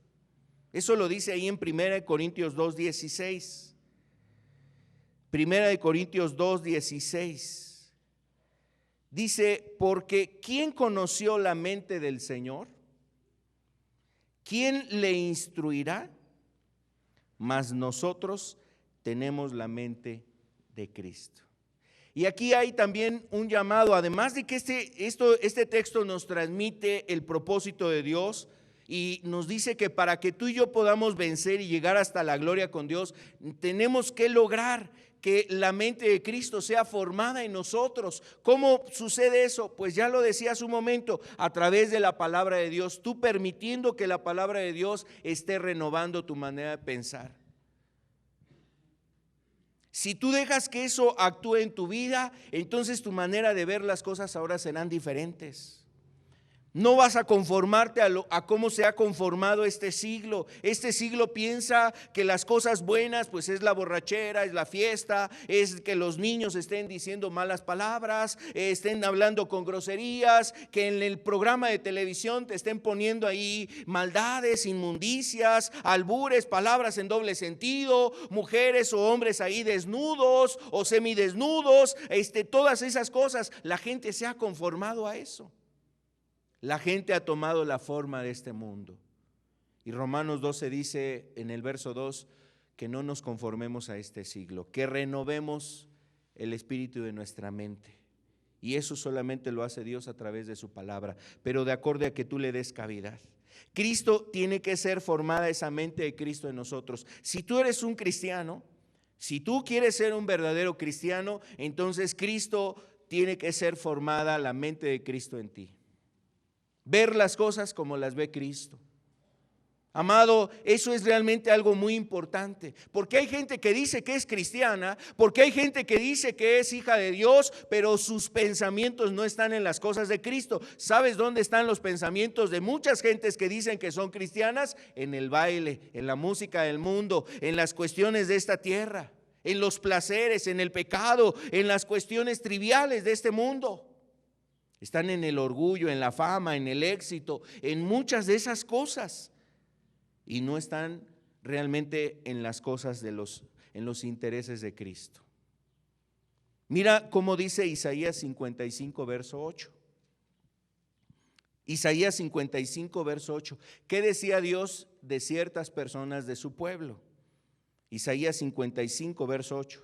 [SPEAKER 1] Eso lo dice ahí en 1 Corintios 2:16. 1 Corintios 2:16. Dice, porque ¿quién conoció la mente del Señor? ¿Quién le instruirá? Mas nosotros tenemos la mente de Cristo. Y aquí hay también un llamado, además de que este texto nos transmite el propósito de Dios y nos dice que para que tú y yo podamos vencer y llegar hasta la gloria con Dios, tenemos que lograr que la mente de Cristo sea formada en nosotros. ¿Cómo sucede eso? Pues ya lo decía hace un momento, a través de la palabra de Dios, tú permitiendo que la palabra de Dios esté renovando tu manera de pensar. Si tú dejas que eso actúe en tu vida, entonces tu manera de ver las cosas ahora serán diferentes. No vas a conformarte a cómo se ha conformado este siglo. Este siglo piensa que las cosas buenas pues es la borrachera, es la fiesta, es que los niños estén diciendo malas palabras, estén hablando con groserías, que en el programa de televisión te estén poniendo ahí maldades, inmundicias, albures, palabras en doble sentido, mujeres o hombres ahí desnudos o semidesnudos, todas esas cosas. La gente se ha conformado a eso. La gente ha tomado la forma de este mundo. Y Romanos 12 dice en el verso 2 que no nos conformemos a este siglo, que renovemos el espíritu de nuestra mente. Y eso solamente lo hace Dios a través de su palabra, pero de acuerdo a que tú le des cavidad. Cristo tiene que ser formada esa mente de Cristo en nosotros. Si tú eres un cristiano, si tú quieres ser un verdadero cristiano, entonces Cristo tiene que ser formada la mente de Cristo en ti. Ver las cosas como las ve Cristo. Amado, eso es realmente algo muy importante, porque hay gente que dice que es cristiana, porque hay gente que dice que es hija de Dios, pero sus pensamientos no están en las cosas de Cristo. ¿Sabes dónde están los pensamientos de muchas gentes que dicen que son cristianas? En el baile, en la música del mundo, en las cuestiones de esta tierra, en los placeres, en el pecado, en las cuestiones triviales de este mundo. Están en el orgullo, en la fama, en el éxito, en muchas de esas cosas. Y no están realmente en las cosas en los intereses de Cristo. Mira cómo dice Isaías 55, verso 8. Isaías 55, verso 8. ¿Qué decía Dios de ciertas personas de su pueblo? Isaías 55, verso 8.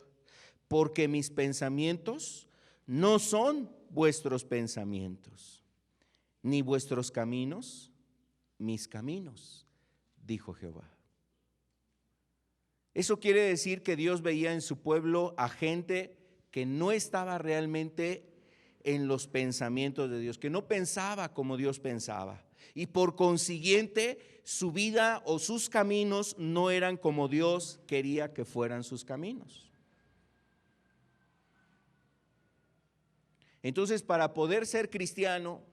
[SPEAKER 1] Porque mis pensamientos no son vuestros pensamientos, ni vuestros caminos, mis caminos, dijo Jehová. Eso quiere decir que Dios veía en su pueblo a gente que no estaba realmente en los pensamientos de Dios, que no pensaba como Dios pensaba, y por consiguiente su vida o sus caminos no eran como Dios quería que fueran sus caminos. Entonces, para poder ser cristiano,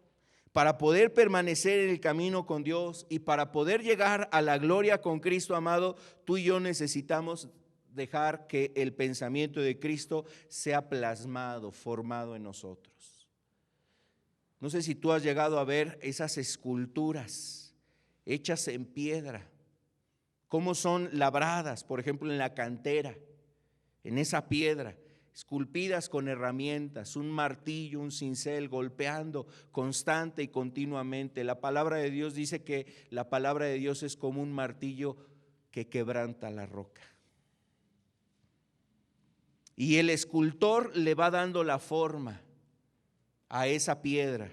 [SPEAKER 1] para poder permanecer en el camino con Dios y para poder llegar a la gloria con Cristo, amado, tú y yo necesitamos dejar que el pensamiento de Cristo sea plasmado, formado en nosotros. No sé si tú has llegado a ver esas esculturas hechas en piedra, cómo son labradas, por ejemplo, en la cantera, en esa piedra, esculpidas con herramientas, un martillo, un cincel, golpeando constante y continuamente. La palabra de Dios dice que la palabra de Dios es como un martillo que quebranta la roca. Y el escultor le va dando la forma a esa piedra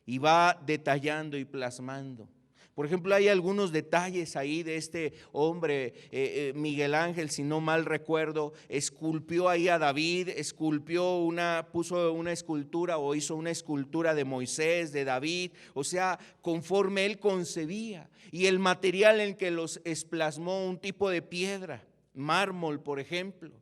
[SPEAKER 1] y va detallando y plasmando. Por ejemplo, hay algunos detalles ahí de este hombre, Miguel Ángel, si no mal recuerdo, esculpió ahí a David, puso una escultura o hizo una escultura de Moisés, de David, o sea, conforme él concebía. Y el material en que los plasmó, un tipo de piedra, mármol, por ejemplo,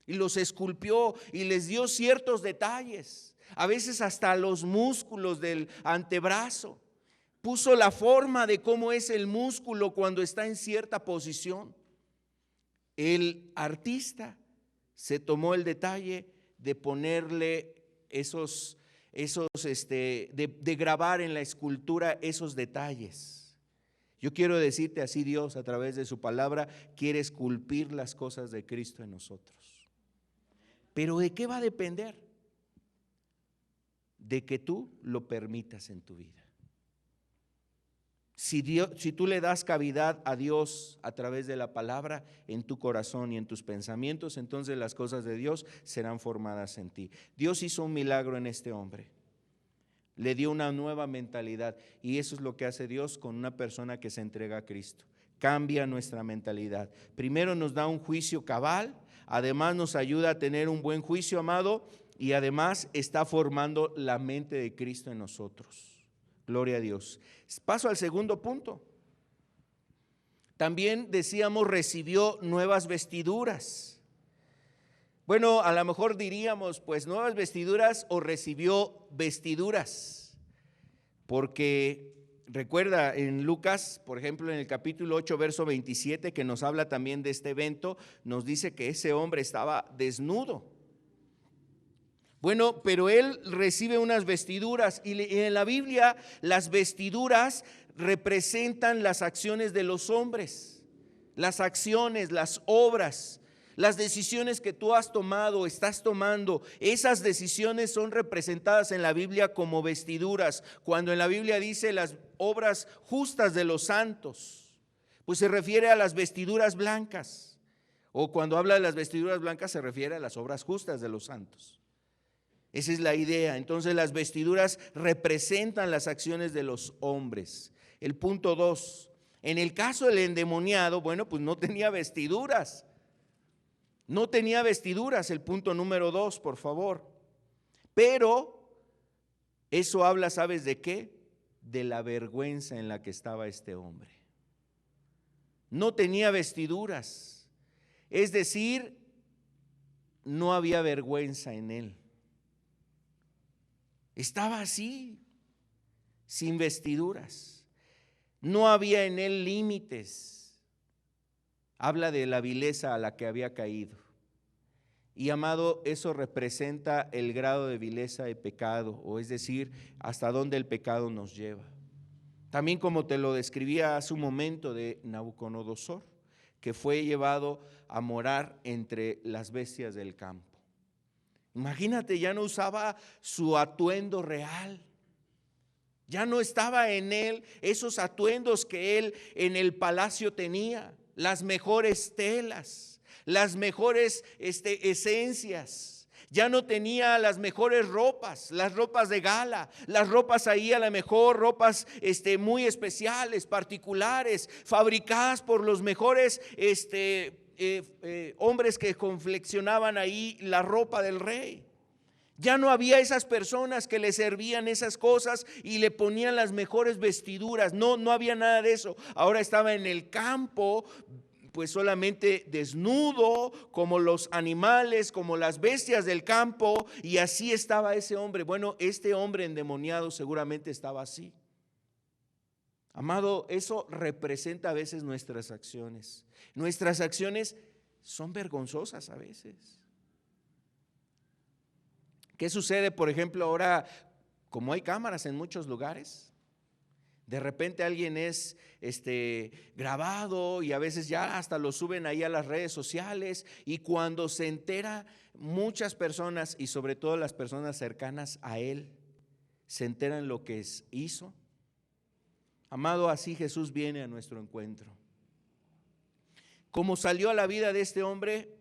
[SPEAKER 1] y los esculpió y les dio ciertos detalles, a veces hasta los músculos del antebrazo. Puso la forma de cómo es el músculo cuando está en cierta posición. El artista se tomó el detalle de ponerle de grabar en la escultura esos detalles. Yo quiero decirte, así Dios a través de su palabra quiere esculpir las cosas de Cristo en nosotros. Pero ¿de qué va a depender? De que tú lo permitas en tu vida. Si tú le das cavidad a Dios a través de la palabra en tu corazón y en tus pensamientos, entonces las cosas de Dios serán formadas en ti. Dios hizo un milagro en este hombre. Le dio una nueva mentalidad, y eso es lo que hace Dios con una persona que se entrega a Cristo. Cambia nuestra mentalidad. Primero nos da un juicio cabal, además nos ayuda a tener un buen juicio, amado, y además está formando la mente de Cristo en nosotros. Gloria a Dios. Paso al segundo punto. También decíamos, recibió nuevas vestiduras. Bueno, a lo mejor diríamos, pues nuevas vestiduras o recibió vestiduras. Porque recuerda en Lucas, por ejemplo, en el capítulo 8, verso 27, que nos habla también de este evento, nos dice que ese hombre estaba desnudo. Bueno, pero él recibe unas vestiduras, y en la Biblia las vestiduras representan las acciones de los hombres, las acciones, las obras, las decisiones que tú has tomado, estás tomando. Esas decisiones son representadas en la Biblia como vestiduras. Cuando en la Biblia dice las obras justas de los santos, pues se refiere a las vestiduras blancas, o cuando habla de las vestiduras blancas se refiere a las obras justas de los santos. Esa es la idea. Entonces las vestiduras representan las acciones de los hombres. El punto 2, en el caso del endemoniado, bueno, pues no tenía vestiduras. No tenía vestiduras, el punto número 2, por favor. Pero eso habla, ¿sabes de qué? De la vergüenza en la que estaba este hombre. No tenía vestiduras. Es decir, no había vergüenza en él. Estaba así, sin vestiduras. No había en él límites. Habla de la vileza a la que había caído. Y amado, eso representa el grado de vileza de pecado, o es decir, hasta dónde el pecado nos lleva. También como te lo describía hace un momento de Nabucodonosor, que fue llevado a morar entre las bestias del campo. Imagínate, ya no usaba su atuendo real. Ya no estaba en él esos atuendos que él en el palacio tenía, las mejores telas, las mejores esencias. Ya no tenía las mejores ropas, las ropas de gala, las ropas ahí a lo mejor, ropas muy especiales, particulares, fabricadas por los mejores hombres que confeccionaban ahí la ropa del rey. Ya no había esas personas que le servían esas cosas y le ponían las mejores vestiduras. No había nada de eso. Ahora estaba en el campo, pues solamente desnudo, como los animales, como las bestias del campo, y así estaba ese hombre. Bueno, este hombre endemoniado seguramente estaba así. Amado, eso representa a veces nuestras acciones. Nuestras acciones son vergonzosas a veces. ¿Qué sucede, por ejemplo, ahora, como hay cámaras en muchos lugares? De repente alguien es grabado y a veces ya hasta lo suben ahí a las redes sociales, y cuando se entera muchas personas, y sobre todo las personas cercanas a él, se enteran lo que hizo. Amado, así Jesús viene a nuestro encuentro. Como salió a la vida de este hombre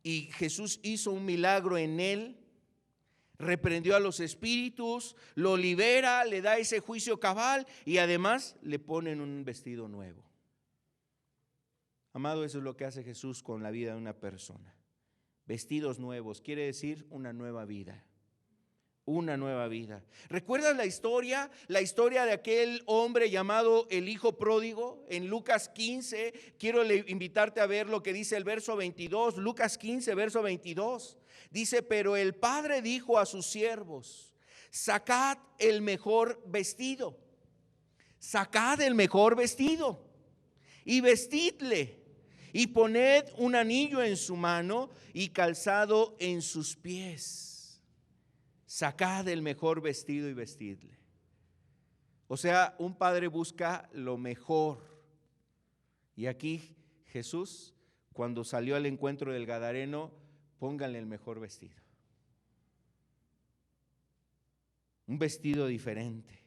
[SPEAKER 1] y Jesús hizo un milagro en él, reprendió a los espíritus, lo libera, le da ese juicio cabal y además le ponen un vestido nuevo. Amado, eso es lo que hace Jesús con la vida de una persona. Vestidos nuevos, quiere decir una nueva vida. Una nueva vida. ¿Recuerdas la historia? La historia de aquel hombre llamado el hijo pródigo en Lucas 15. Quiero invitarte a ver lo que dice el verso 22. Lucas 15, verso 22. Dice: pero el padre dijo a sus siervos: sacad el mejor vestido. Sacad el mejor vestido y vestidle, y poned un anillo en su mano y calzado en sus pies. Sacad el mejor vestido y vestidle. O sea, un padre busca lo mejor. Y aquí Jesús, cuando salió al encuentro del gadareno, pónganle el mejor vestido. Un vestido diferente.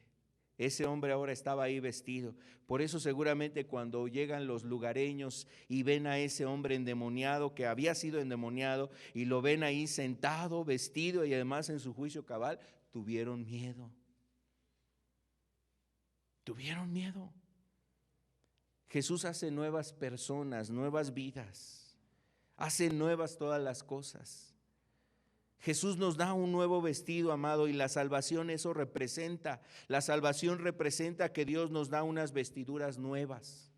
[SPEAKER 1] Ese hombre ahora estaba ahí vestido. Por eso seguramente cuando llegan los lugareños y ven a ese hombre endemoniado, que había sido endemoniado, y lo ven ahí sentado, vestido y además en su juicio cabal, tuvieron miedo. Tuvieron miedo. Jesús hace nuevas personas, nuevas vidas. Hace nuevas todas las cosas. Jesús nos da un nuevo vestido, amado, y la salvación eso representa. La salvación representa que Dios nos da unas vestiduras nuevas,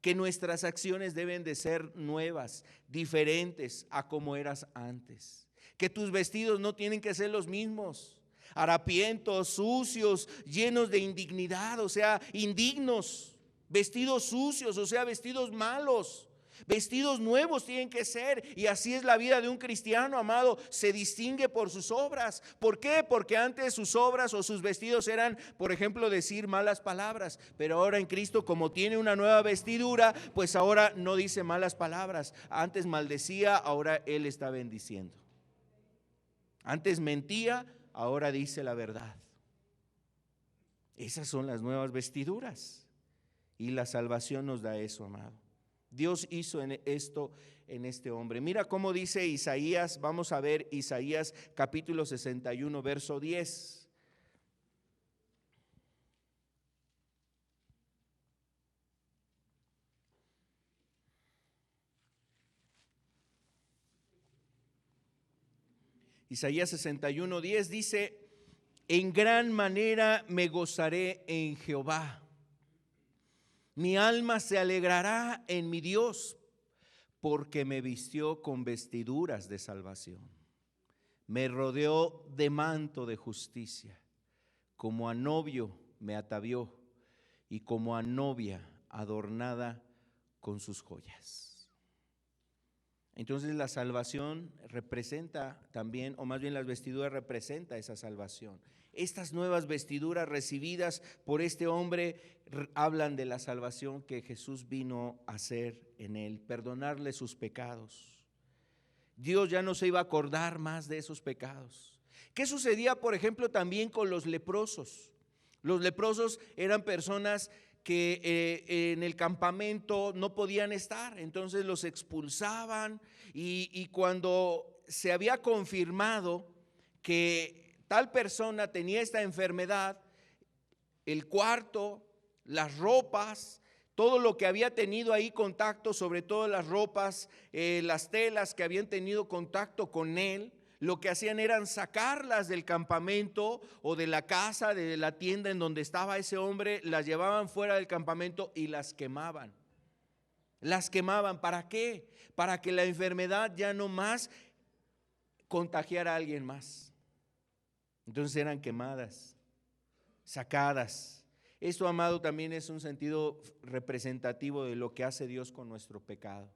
[SPEAKER 1] que nuestras acciones deben de ser nuevas, diferentes a como eras antes, que tus vestidos no tienen que ser los mismos, harapientos, sucios, llenos de indignidad, o sea, indignos, vestidos sucios, o sea, vestidos malos. Vestidos nuevos tienen que ser, y así es la vida de un cristiano, amado. Se distingue por sus obras. ¿Por qué? Porque antes sus obras o sus vestidos eran, por ejemplo, decir malas palabras, pero ahora en Cristo, como tiene una nueva vestidura, pues ahora no dice malas palabras. Antes maldecía, ahora Él está bendiciendo. Antes mentía, ahora dice la verdad. Esas son las nuevas vestiduras, y la salvación nos da eso, amado. Dios hizo esto en este hombre. Mira cómo dice Isaías. Vamos a ver Isaías capítulo 61, verso 10. Isaías 61, 10 dice: en gran manera me gozaré en Jehová. Mi alma se alegrará en mi Dios, porque me vistió con vestiduras de salvación. Me rodeó de manto de justicia. Como a novio me atavió, y como a novia adornada con sus joyas. Entonces la salvación representa también, o más bien las vestiduras representa esa salvación. Estas nuevas vestiduras recibidas por este hombre hablan de la salvación que Jesús vino a hacer en él, perdonarle sus pecados. Dios ya no se iba a acordar más de esos pecados. ¿Qué sucedía, por ejemplo, también con los leprosos? Los leprosos eran personas que en el campamento no podían estar, entonces los expulsaban, y cuando se había confirmado que tal persona tenía esta enfermedad, el cuarto, las ropas, todo lo que había tenido ahí contacto, sobre todo las ropas, las telas que habían tenido contacto con él, lo que hacían eran sacarlas del campamento o de la casa, de la tienda en donde estaba ese hombre, las llevaban fuera del campamento y las quemaban. Las quemaban, ¿para qué? Para que la enfermedad ya no más contagiara a alguien más. Entonces eran quemadas, sacadas. Esto, amado, también es un sentido representativo de lo que hace Dios con nuestro pecado.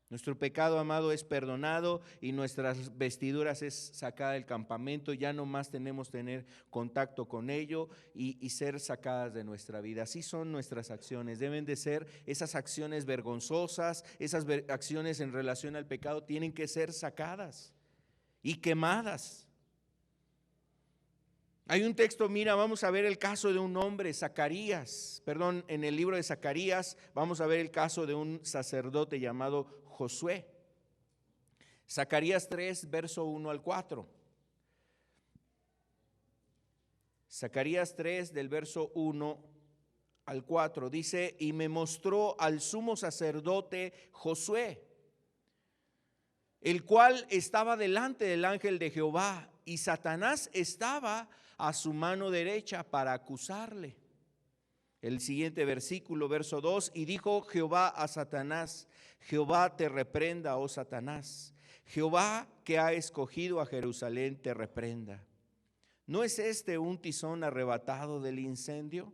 [SPEAKER 1] Nuestro pecado, amado, es perdonado y nuestras vestiduras es sacada del campamento. Ya no más tenemos tener contacto con ello y ser sacadas de nuestra vida. Así son nuestras acciones. Deben de ser esas acciones vergonzosas, esas acciones en relación al pecado tienen que ser sacadas y quemadas. Hay un texto, mira, vamos a ver el caso de un hombre, en el libro de Zacarías vamos a ver el caso de un sacerdote llamado Josué. Zacarías 3, verso 1 al 4. Zacarías 3 del verso 1 al 4 dice: y me mostró al sumo sacerdote Josué, el cual estaba delante del ángel de Jehová, y Satanás estaba a su mano derecha para acusarle. El siguiente versículo, verso 2: y dijo Jehová a Satanás: Jehová te reprenda, oh Satanás. Jehová, que ha escogido a Jerusalén, te reprenda. ¿No es este un tizón arrebatado del incendio?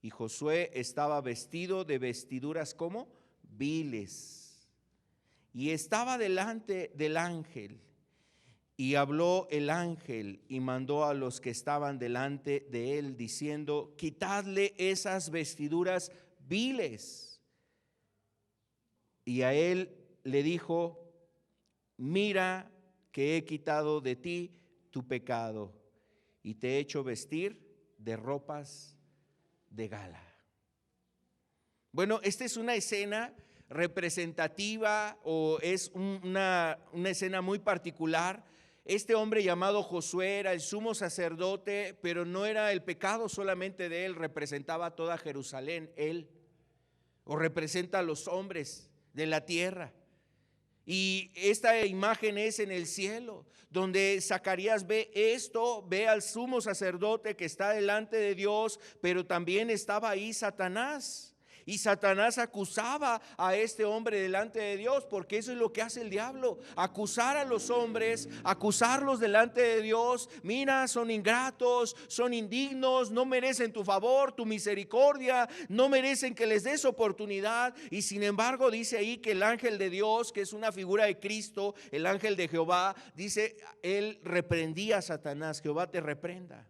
[SPEAKER 1] Y Josué estaba vestido de vestiduras como viles, y estaba delante del ángel. Y habló el ángel y mandó a los que estaban delante de él, diciendo: quitadle esas vestiduras viles. Y a él le dijo: mira que he quitado de ti tu pecado, y te he hecho vestir de ropas de gala. Bueno, esta es una escena representativa, o es una escena muy particular. Este hombre llamado Josué era el sumo sacerdote, pero no era el pecado solamente de él, representaba toda Jerusalén, él, o representa a los hombres de la tierra. Y esta imagen es en el cielo, donde Zacarías ve esto, ve al sumo sacerdote que está delante de Dios, pero también estaba ahí Satanás. Y Satanás acusaba a este hombre delante de Dios, porque eso es lo que hace el diablo: acusar a los hombres, acusarlos delante de Dios. Mira, son ingratos, son indignos, no merecen tu favor, tu misericordia, no merecen que les des oportunidad. Y sin embargo dice ahí que el ángel de Dios, que es una figura de Cristo, el ángel de Jehová, dice, él reprendía a Satanás: Jehová te reprenda.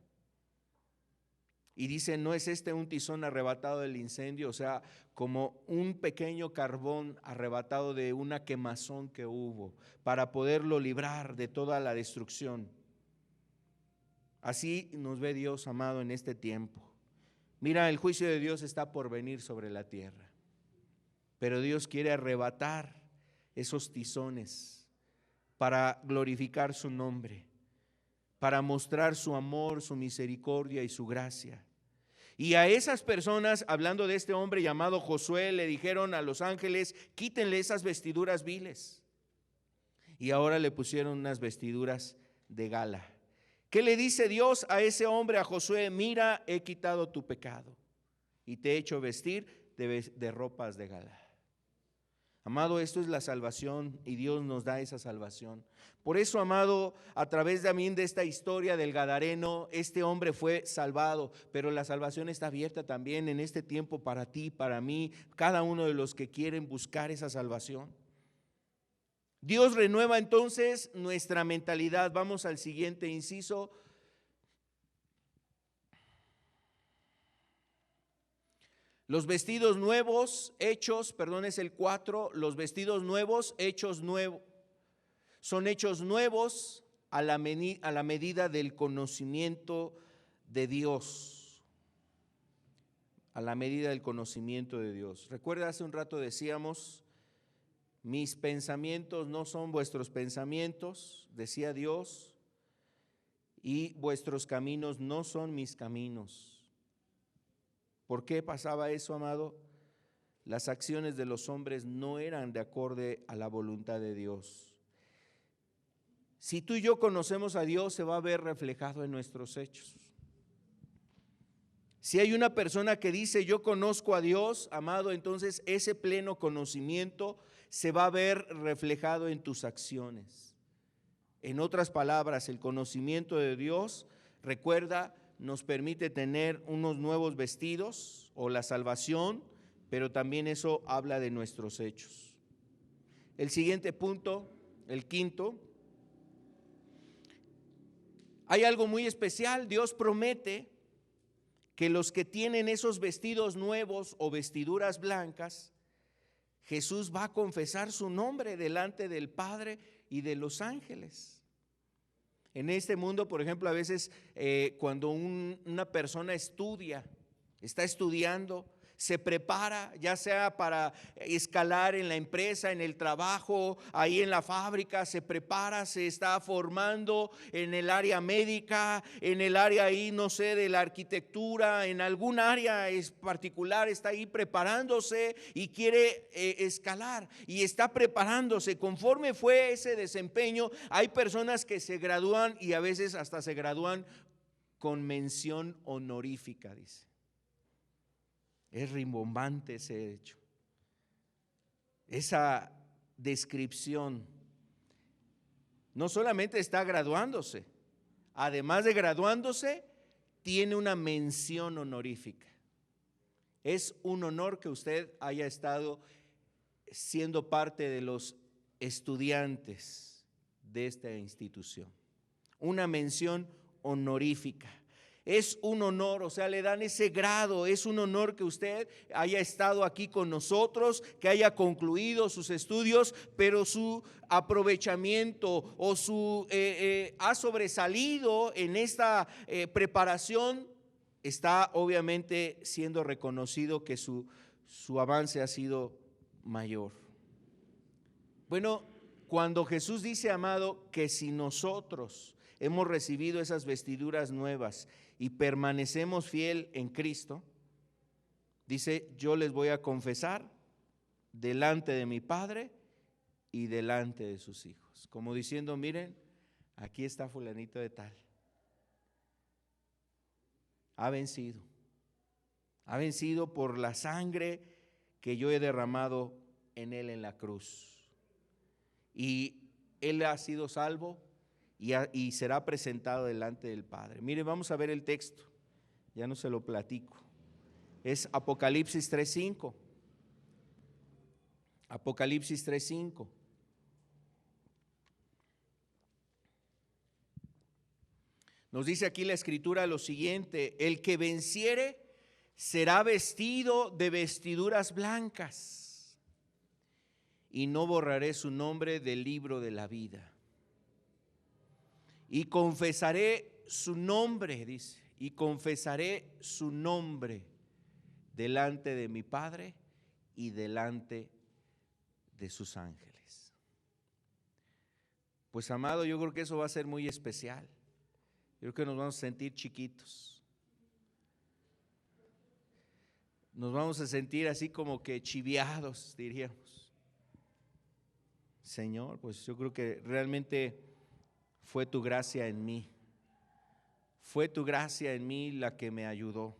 [SPEAKER 1] Y dice: ¿no es este un tizón arrebatado del incendio? O sea, como un pequeño carbón arrebatado de una quemazón que hubo, para poderlo librar de toda la destrucción. Así nos ve Dios, amado, en este tiempo. Mira, el juicio de Dios está por venir sobre la tierra, pero Dios quiere arrebatar esos tizones para glorificar su nombre, para mostrar su amor, su misericordia y su gracia. Y a esas personas, hablando de este hombre llamado Josué, le dijeron a los ángeles: quítenle esas vestiduras viles. Y ahora le pusieron unas vestiduras de gala. ¿Qué le dice Dios a ese hombre, a Josué? Mira, he quitado tu pecado y te he hecho vestir de ropas de gala. Amado, esto es la salvación, y Dios nos da esa salvación. Por eso, amado, a través también de esta historia del Gadareno, este hombre fue salvado, pero la salvación está abierta también en este tiempo para ti, para mí, cada uno de los que quieren buscar esa salvación. Dios renueva entonces nuestra mentalidad. Vamos al siguiente inciso. Los vestidos nuevos hechos, es el 4, los vestidos nuevos hechos nuevos. Son hechos nuevos a la medida del conocimiento de Dios. A la medida del conocimiento de Dios. Recuerda, hace un rato decíamos: mis pensamientos no son vuestros pensamientos, decía Dios, y vuestros caminos no son mis caminos. ¿Por qué pasaba eso, amado? Las acciones de los hombres no eran de acorde a la voluntad de Dios. Si tú y yo conocemos a Dios, se va a ver reflejado en nuestros hechos. Si hay una persona que dice: yo conozco a Dios, amado, entonces ese pleno conocimiento se va a ver reflejado en tus acciones. En otras palabras, el conocimiento de Dios, recuerda, nos permite tener unos nuevos vestidos o la salvación, pero también eso habla de nuestros hechos. El siguiente punto, el quinto, hay algo muy especial. Dios promete que los que tienen esos vestidos nuevos o vestiduras blancas, Jesús va a confesar su nombre delante del Padre y de los ángeles. En este mundo, por ejemplo, a veces cuando una persona está estudiando, se prepara, ya sea para escalar en la empresa, en el trabajo, ahí en la fábrica, se prepara, se está formando en el área médica, en el área ahí, no sé, de la arquitectura, en algún área particular, está ahí preparándose y quiere escalar y está preparándose. Conforme fue ese desempeño, hay personas que se gradúan y a veces hasta se gradúan con mención honorífica, dice. Es rimbombante ese hecho, esa descripción. No solamente está graduándose, además de graduándose, tiene una mención honorífica. Es un honor que usted haya estado siendo parte de los estudiantes de esta institución. Una mención honorífica. Es un honor, o sea, le dan ese grado. Es un honor que usted haya estado aquí con nosotros, que haya concluido sus estudios, pero su aprovechamiento o su ha sobresalido en esta preparación, está obviamente siendo reconocido que su avance ha sido mayor. Bueno, cuando Jesús dice, amado, que si nosotros hemos recibido esas vestiduras nuevas y permanecemos fiel en Cristo, dice, yo les voy a confesar delante de mi Padre y delante de sus hijos. Como diciendo, miren, aquí está fulanito de tal. Ha vencido por la sangre que yo he derramado en él en la cruz. Y él ha sido salvo y será presentado delante del Padre. Mire, vamos a ver el texto, ya no se lo platico. Es Apocalipsis 3:5. Apocalipsis 3:5. Nos dice aquí la Escritura lo siguiente: el que venciere será vestido de vestiduras blancas, y no borraré su nombre del libro de la vida. Y confesaré su nombre, dice, y confesaré su nombre delante de mi Padre y delante de sus ángeles. Pues amado, yo creo que eso va a ser muy especial. Yo creo que nos vamos a sentir chiquitos. Nos vamos a sentir así como que chiviados, diríamos. Señor, pues yo creo que realmente fue tu gracia en mí. Fue tu gracia en mí la que me ayudó.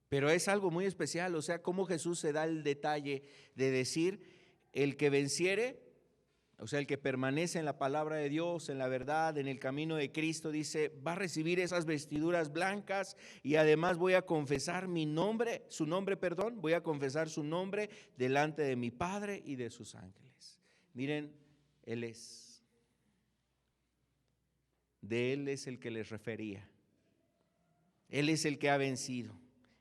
[SPEAKER 1] Pero es algo muy especial, o sea, cómo Jesús se da el detalle de decir, el que venciere, o sea, el que permanece en la palabra de Dios, en la verdad, en el camino de Cristo, dice, va a recibir esas vestiduras blancas y además voy a confesar voy a confesar su nombre delante de mi Padre y de sus ángeles. Miren, Él es. De Él es el que les refería. Él es el que ha vencido.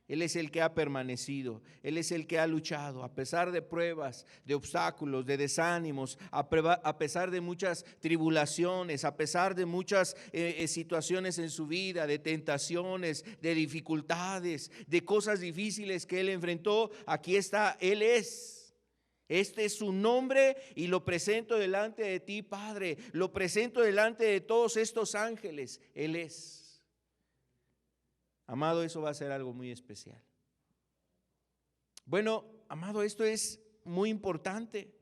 [SPEAKER 1] Él es el que ha permanecido, Él es el que ha luchado a pesar de pruebas, de obstáculos, de desánimos, a pesar de muchas tribulaciones, a pesar de muchas situaciones en su vida, de tentaciones, de dificultades, de cosas difíciles que Él enfrentó. Aquí está, Él es. Este es su nombre y lo presento delante de ti, Padre. Lo presento delante de todos estos ángeles. Él es. Amado, eso va a ser algo muy especial. Bueno, amado, esto es muy importante.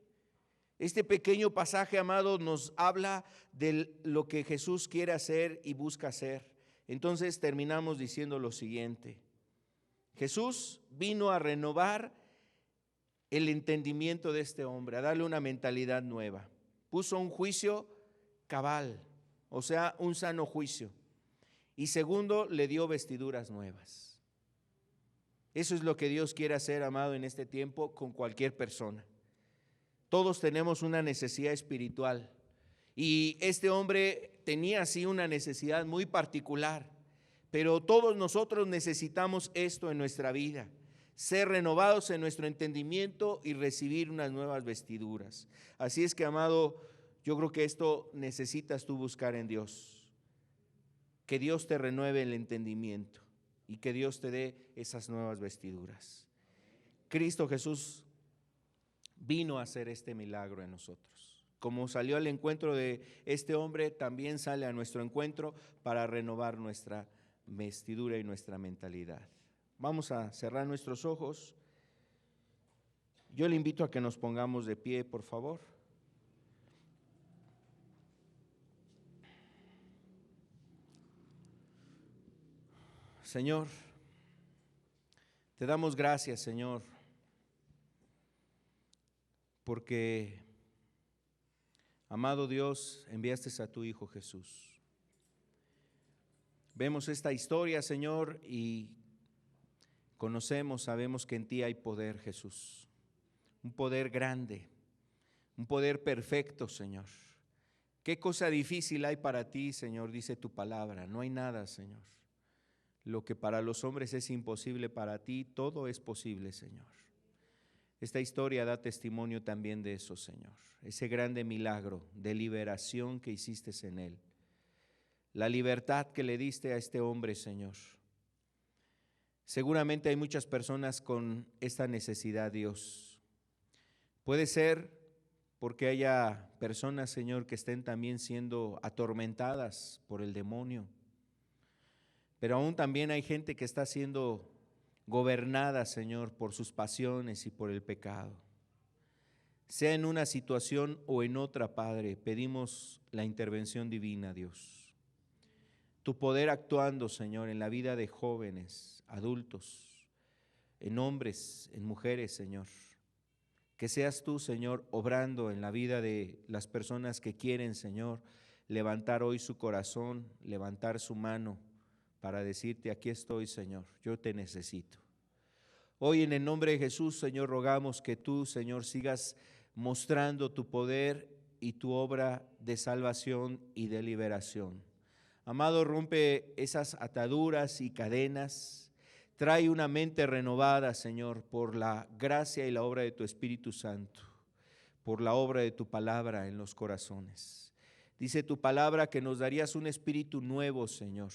[SPEAKER 1] Este pequeño pasaje, amado, nos habla de lo que Jesús quiere hacer y busca hacer. Entonces terminamos diciendo lo siguiente: Jesús vino a renovar el entendimiento de este hombre, a darle una mentalidad nueva. Puso un juicio cabal, o sea, un sano juicio. Y segundo, le dio vestiduras nuevas. Eso es lo que Dios quiere hacer, amado, en este tiempo con cualquier persona. Todos tenemos una necesidad espiritual. Y este hombre tenía así una necesidad muy particular. Pero todos nosotros necesitamos esto en nuestra vida: ser renovados en nuestro entendimiento y recibir unas nuevas vestiduras. Así es que, amado, yo creo que esto necesitas tú buscar en Dios. Que Dios te renueve el entendimiento. y que Dios te dé esas nuevas vestiduras. Cristo Jesús vino a hacer este milagro en nosotros. Como salió al encuentro de este hombre, también sale a nuestro encuentro para renovar nuestra vestidura y nuestra mentalidad. Vamos a cerrar nuestros ojos. Yo le invito a que nos pongamos de pie, por favor. Señor, te damos gracias, Señor, porque, amado Dios, enviaste a tu Hijo Jesús. Vemos esta historia, Señor, y conocemos, sabemos que en ti hay poder, Jesús. Un poder grande, un poder perfecto, Señor. ¿Qué cosa difícil hay para ti, Señor? Dice tu palabra. No hay nada, Señor. Lo que para los hombres es imposible, para ti todo es posible, Señor. Esta historia da testimonio también de eso, Señor. Ese grande milagro de liberación que hiciste en él. La libertad que le diste a este hombre, Señor. Seguramente hay muchas personas con esta necesidad, Dios. Puede ser porque haya personas, Señor, que estén también siendo atormentadas por el demonio. Pero aún también hay gente que está siendo gobernada, Señor, por sus pasiones y por el pecado. Sea en una situación o en otra, Padre, pedimos la intervención divina, Dios. Tu poder actuando, Señor, en la vida de jóvenes, adultos, en hombres, en mujeres, Señor. Que seas tú, Señor, obrando en la vida de las personas que quieren, Señor, levantar hoy su corazón, levantar su mano para decirte: aquí estoy, Señor, yo te necesito. Hoy en el nombre de Jesús, Señor, rogamos que tú, Señor, sigas mostrando tu poder y tu obra de salvación y de liberación. Amado, rompe esas ataduras y cadenas. Trae una mente renovada, Señor, por la gracia y la obra de tu Espíritu Santo, por la obra de tu palabra en los corazones. Dice tu palabra que nos darías un espíritu nuevo, Señor,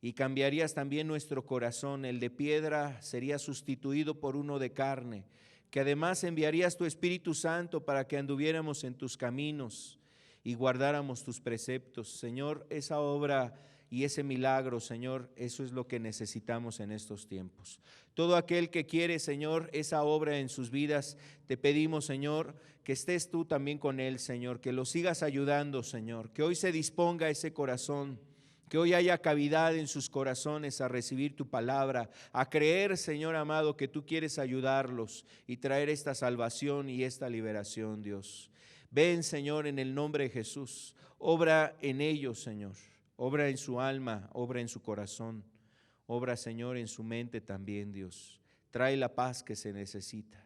[SPEAKER 1] y cambiarías también nuestro corazón. El de piedra sería sustituido por uno de carne, que además enviarías tu Espíritu Santo para que anduviéramos en tus caminos y guardáramos tus preceptos. Señor, esa obra y ese milagro, Señor, eso es lo que necesitamos en estos tiempos. Todo aquel que quiere, Señor, esa obra en sus vidas, te pedimos, Señor, que estés tú también con él, Señor, que lo sigas ayudando, Señor, que hoy se disponga ese corazón, que hoy haya cavidad en sus corazones a recibir tu palabra, a creer, Señor amado, que tú quieres ayudarlos y traer esta salvación y esta liberación, Dios. Ven, Señor, en el nombre de Jesús, obra en ellos, Señor, obra en su alma, obra en su corazón, obra, Señor, en su mente también, Dios. Trae la paz que se necesita,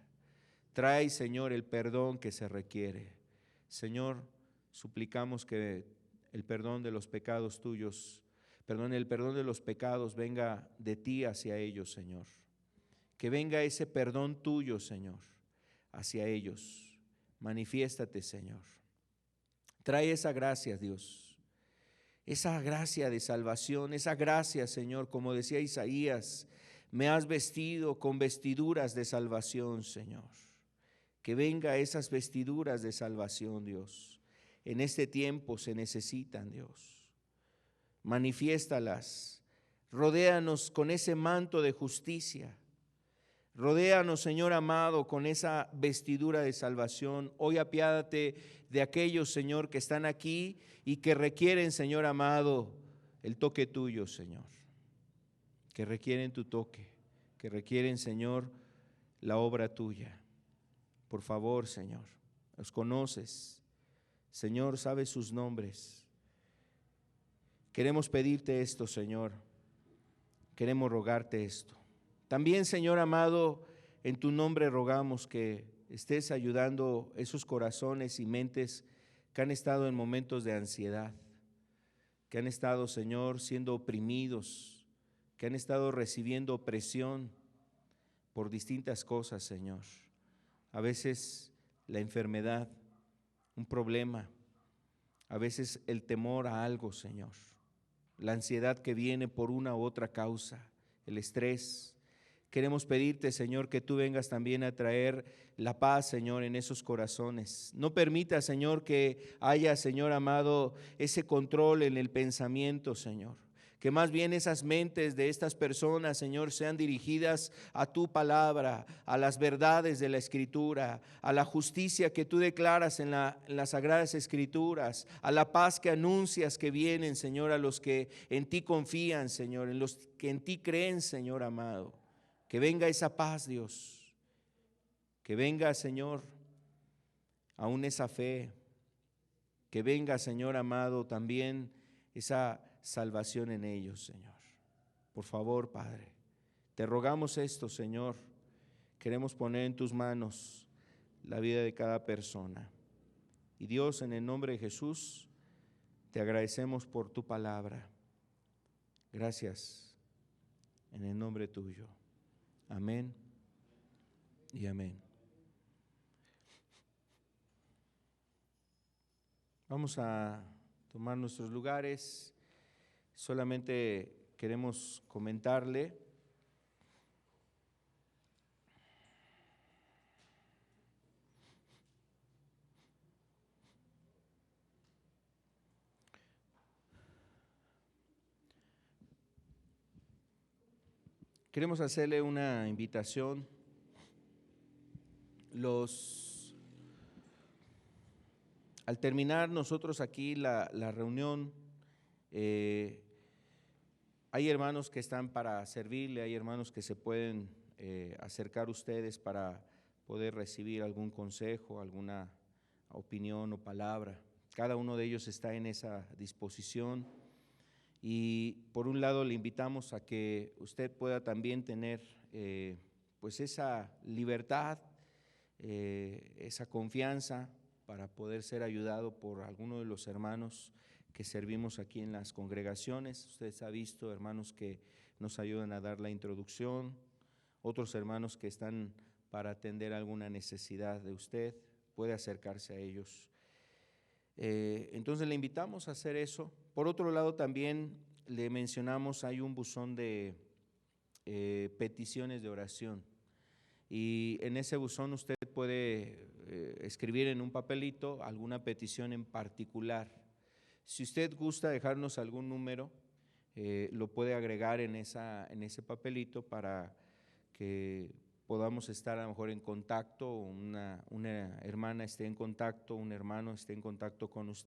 [SPEAKER 1] trae, Señor, el perdón que se requiere. Señor, suplicamos que el perdón de los pecados tuyos, el perdón de los pecados venga de ti hacia ellos, Señor. Que venga ese perdón tuyo, Señor, hacia ellos. Manifiéstate, Señor. Trae esa gracia, Dios, esa gracia de salvación, esa gracia, Señor, como decía Isaías, me has vestido con vestiduras de salvación, Señor. Que venga esas vestiduras de salvación, Dios. En este tiempo se necesitan, Dios. Manifiéstalas, rodéanos con ese manto de justicia, rodéanos, Señor amado, con esa vestidura de salvación. Hoy apiádate de aquellos, Señor, que están aquí y que requieren, Señor amado, el toque tuyo, Señor, que requieren tu toque, que requieren, Señor, la obra tuya. Por favor, Señor, los conoces, Señor, sabes sus nombres. Queremos pedirte esto, Señor. Queremos rogarte esto. También, Señor amado, en tu nombre rogamos que estés ayudando esos corazones y mentes que han estado en momentos de ansiedad, que han estado, Señor, siendo oprimidos, que han estado recibiendo opresión por distintas cosas, Señor. A veces la enfermedad, un problema, a veces el temor a algo, Señor. La ansiedad que viene por una u otra causa, el estrés. Queremos pedirte, Señor, que tú vengas también a traer la paz, Señor, en esos corazones. No permita, Señor, que haya, Señor amado, ese control en el pensamiento, Señor. Que más bien esas mentes de estas personas, Señor, sean dirigidas a tu palabra, a las verdades de la Escritura, a la justicia que tú declaras en las Sagradas Escrituras, a la paz que anuncias que vienen, Señor, a los que en ti confían, Señor, en los que en ti creen, Señor amado. Que venga esa paz, Dios. Que venga, Señor, aún esa fe. Que venga, Señor amado, también esa salvación en ellos, Señor. Por favor, Padre, te rogamos esto, Señor. Queremos poner en tus manos la vida de cada persona. Y Dios, en el nombre de Jesús, te agradecemos por tu palabra. Gracias, en el nombre tuyo. Amén y amén. Vamos a tomar nuestros lugares. Solamente queremos comentarle queremos hacerle una invitación. Al terminar nosotros aquí la reunión, hay hermanos que están para servirle, hay hermanos que se pueden acercar a ustedes para poder recibir algún consejo, alguna opinión o palabra. Cada uno de ellos está en esa disposición. Y por un lado le invitamos a que usted pueda también tener pues esa libertad, esa confianza para poder ser ayudado por alguno de los hermanos que servimos aquí en las congregaciones. Usted ha visto hermanos que nos ayudan a dar la introducción, otros hermanos que están para atender alguna necesidad de usted, puede acercarse a ellos. Entonces le invitamos a hacer eso. Por otro lado también le mencionamos, hay un buzón de peticiones de oración y en ese buzón usted puede escribir en un papelito alguna petición en particular. Si usted gusta dejarnos algún número, lo puede agregar en ese papelito para que podamos estar a lo mejor en contacto, una hermana esté en contacto, un hermano esté en contacto con usted.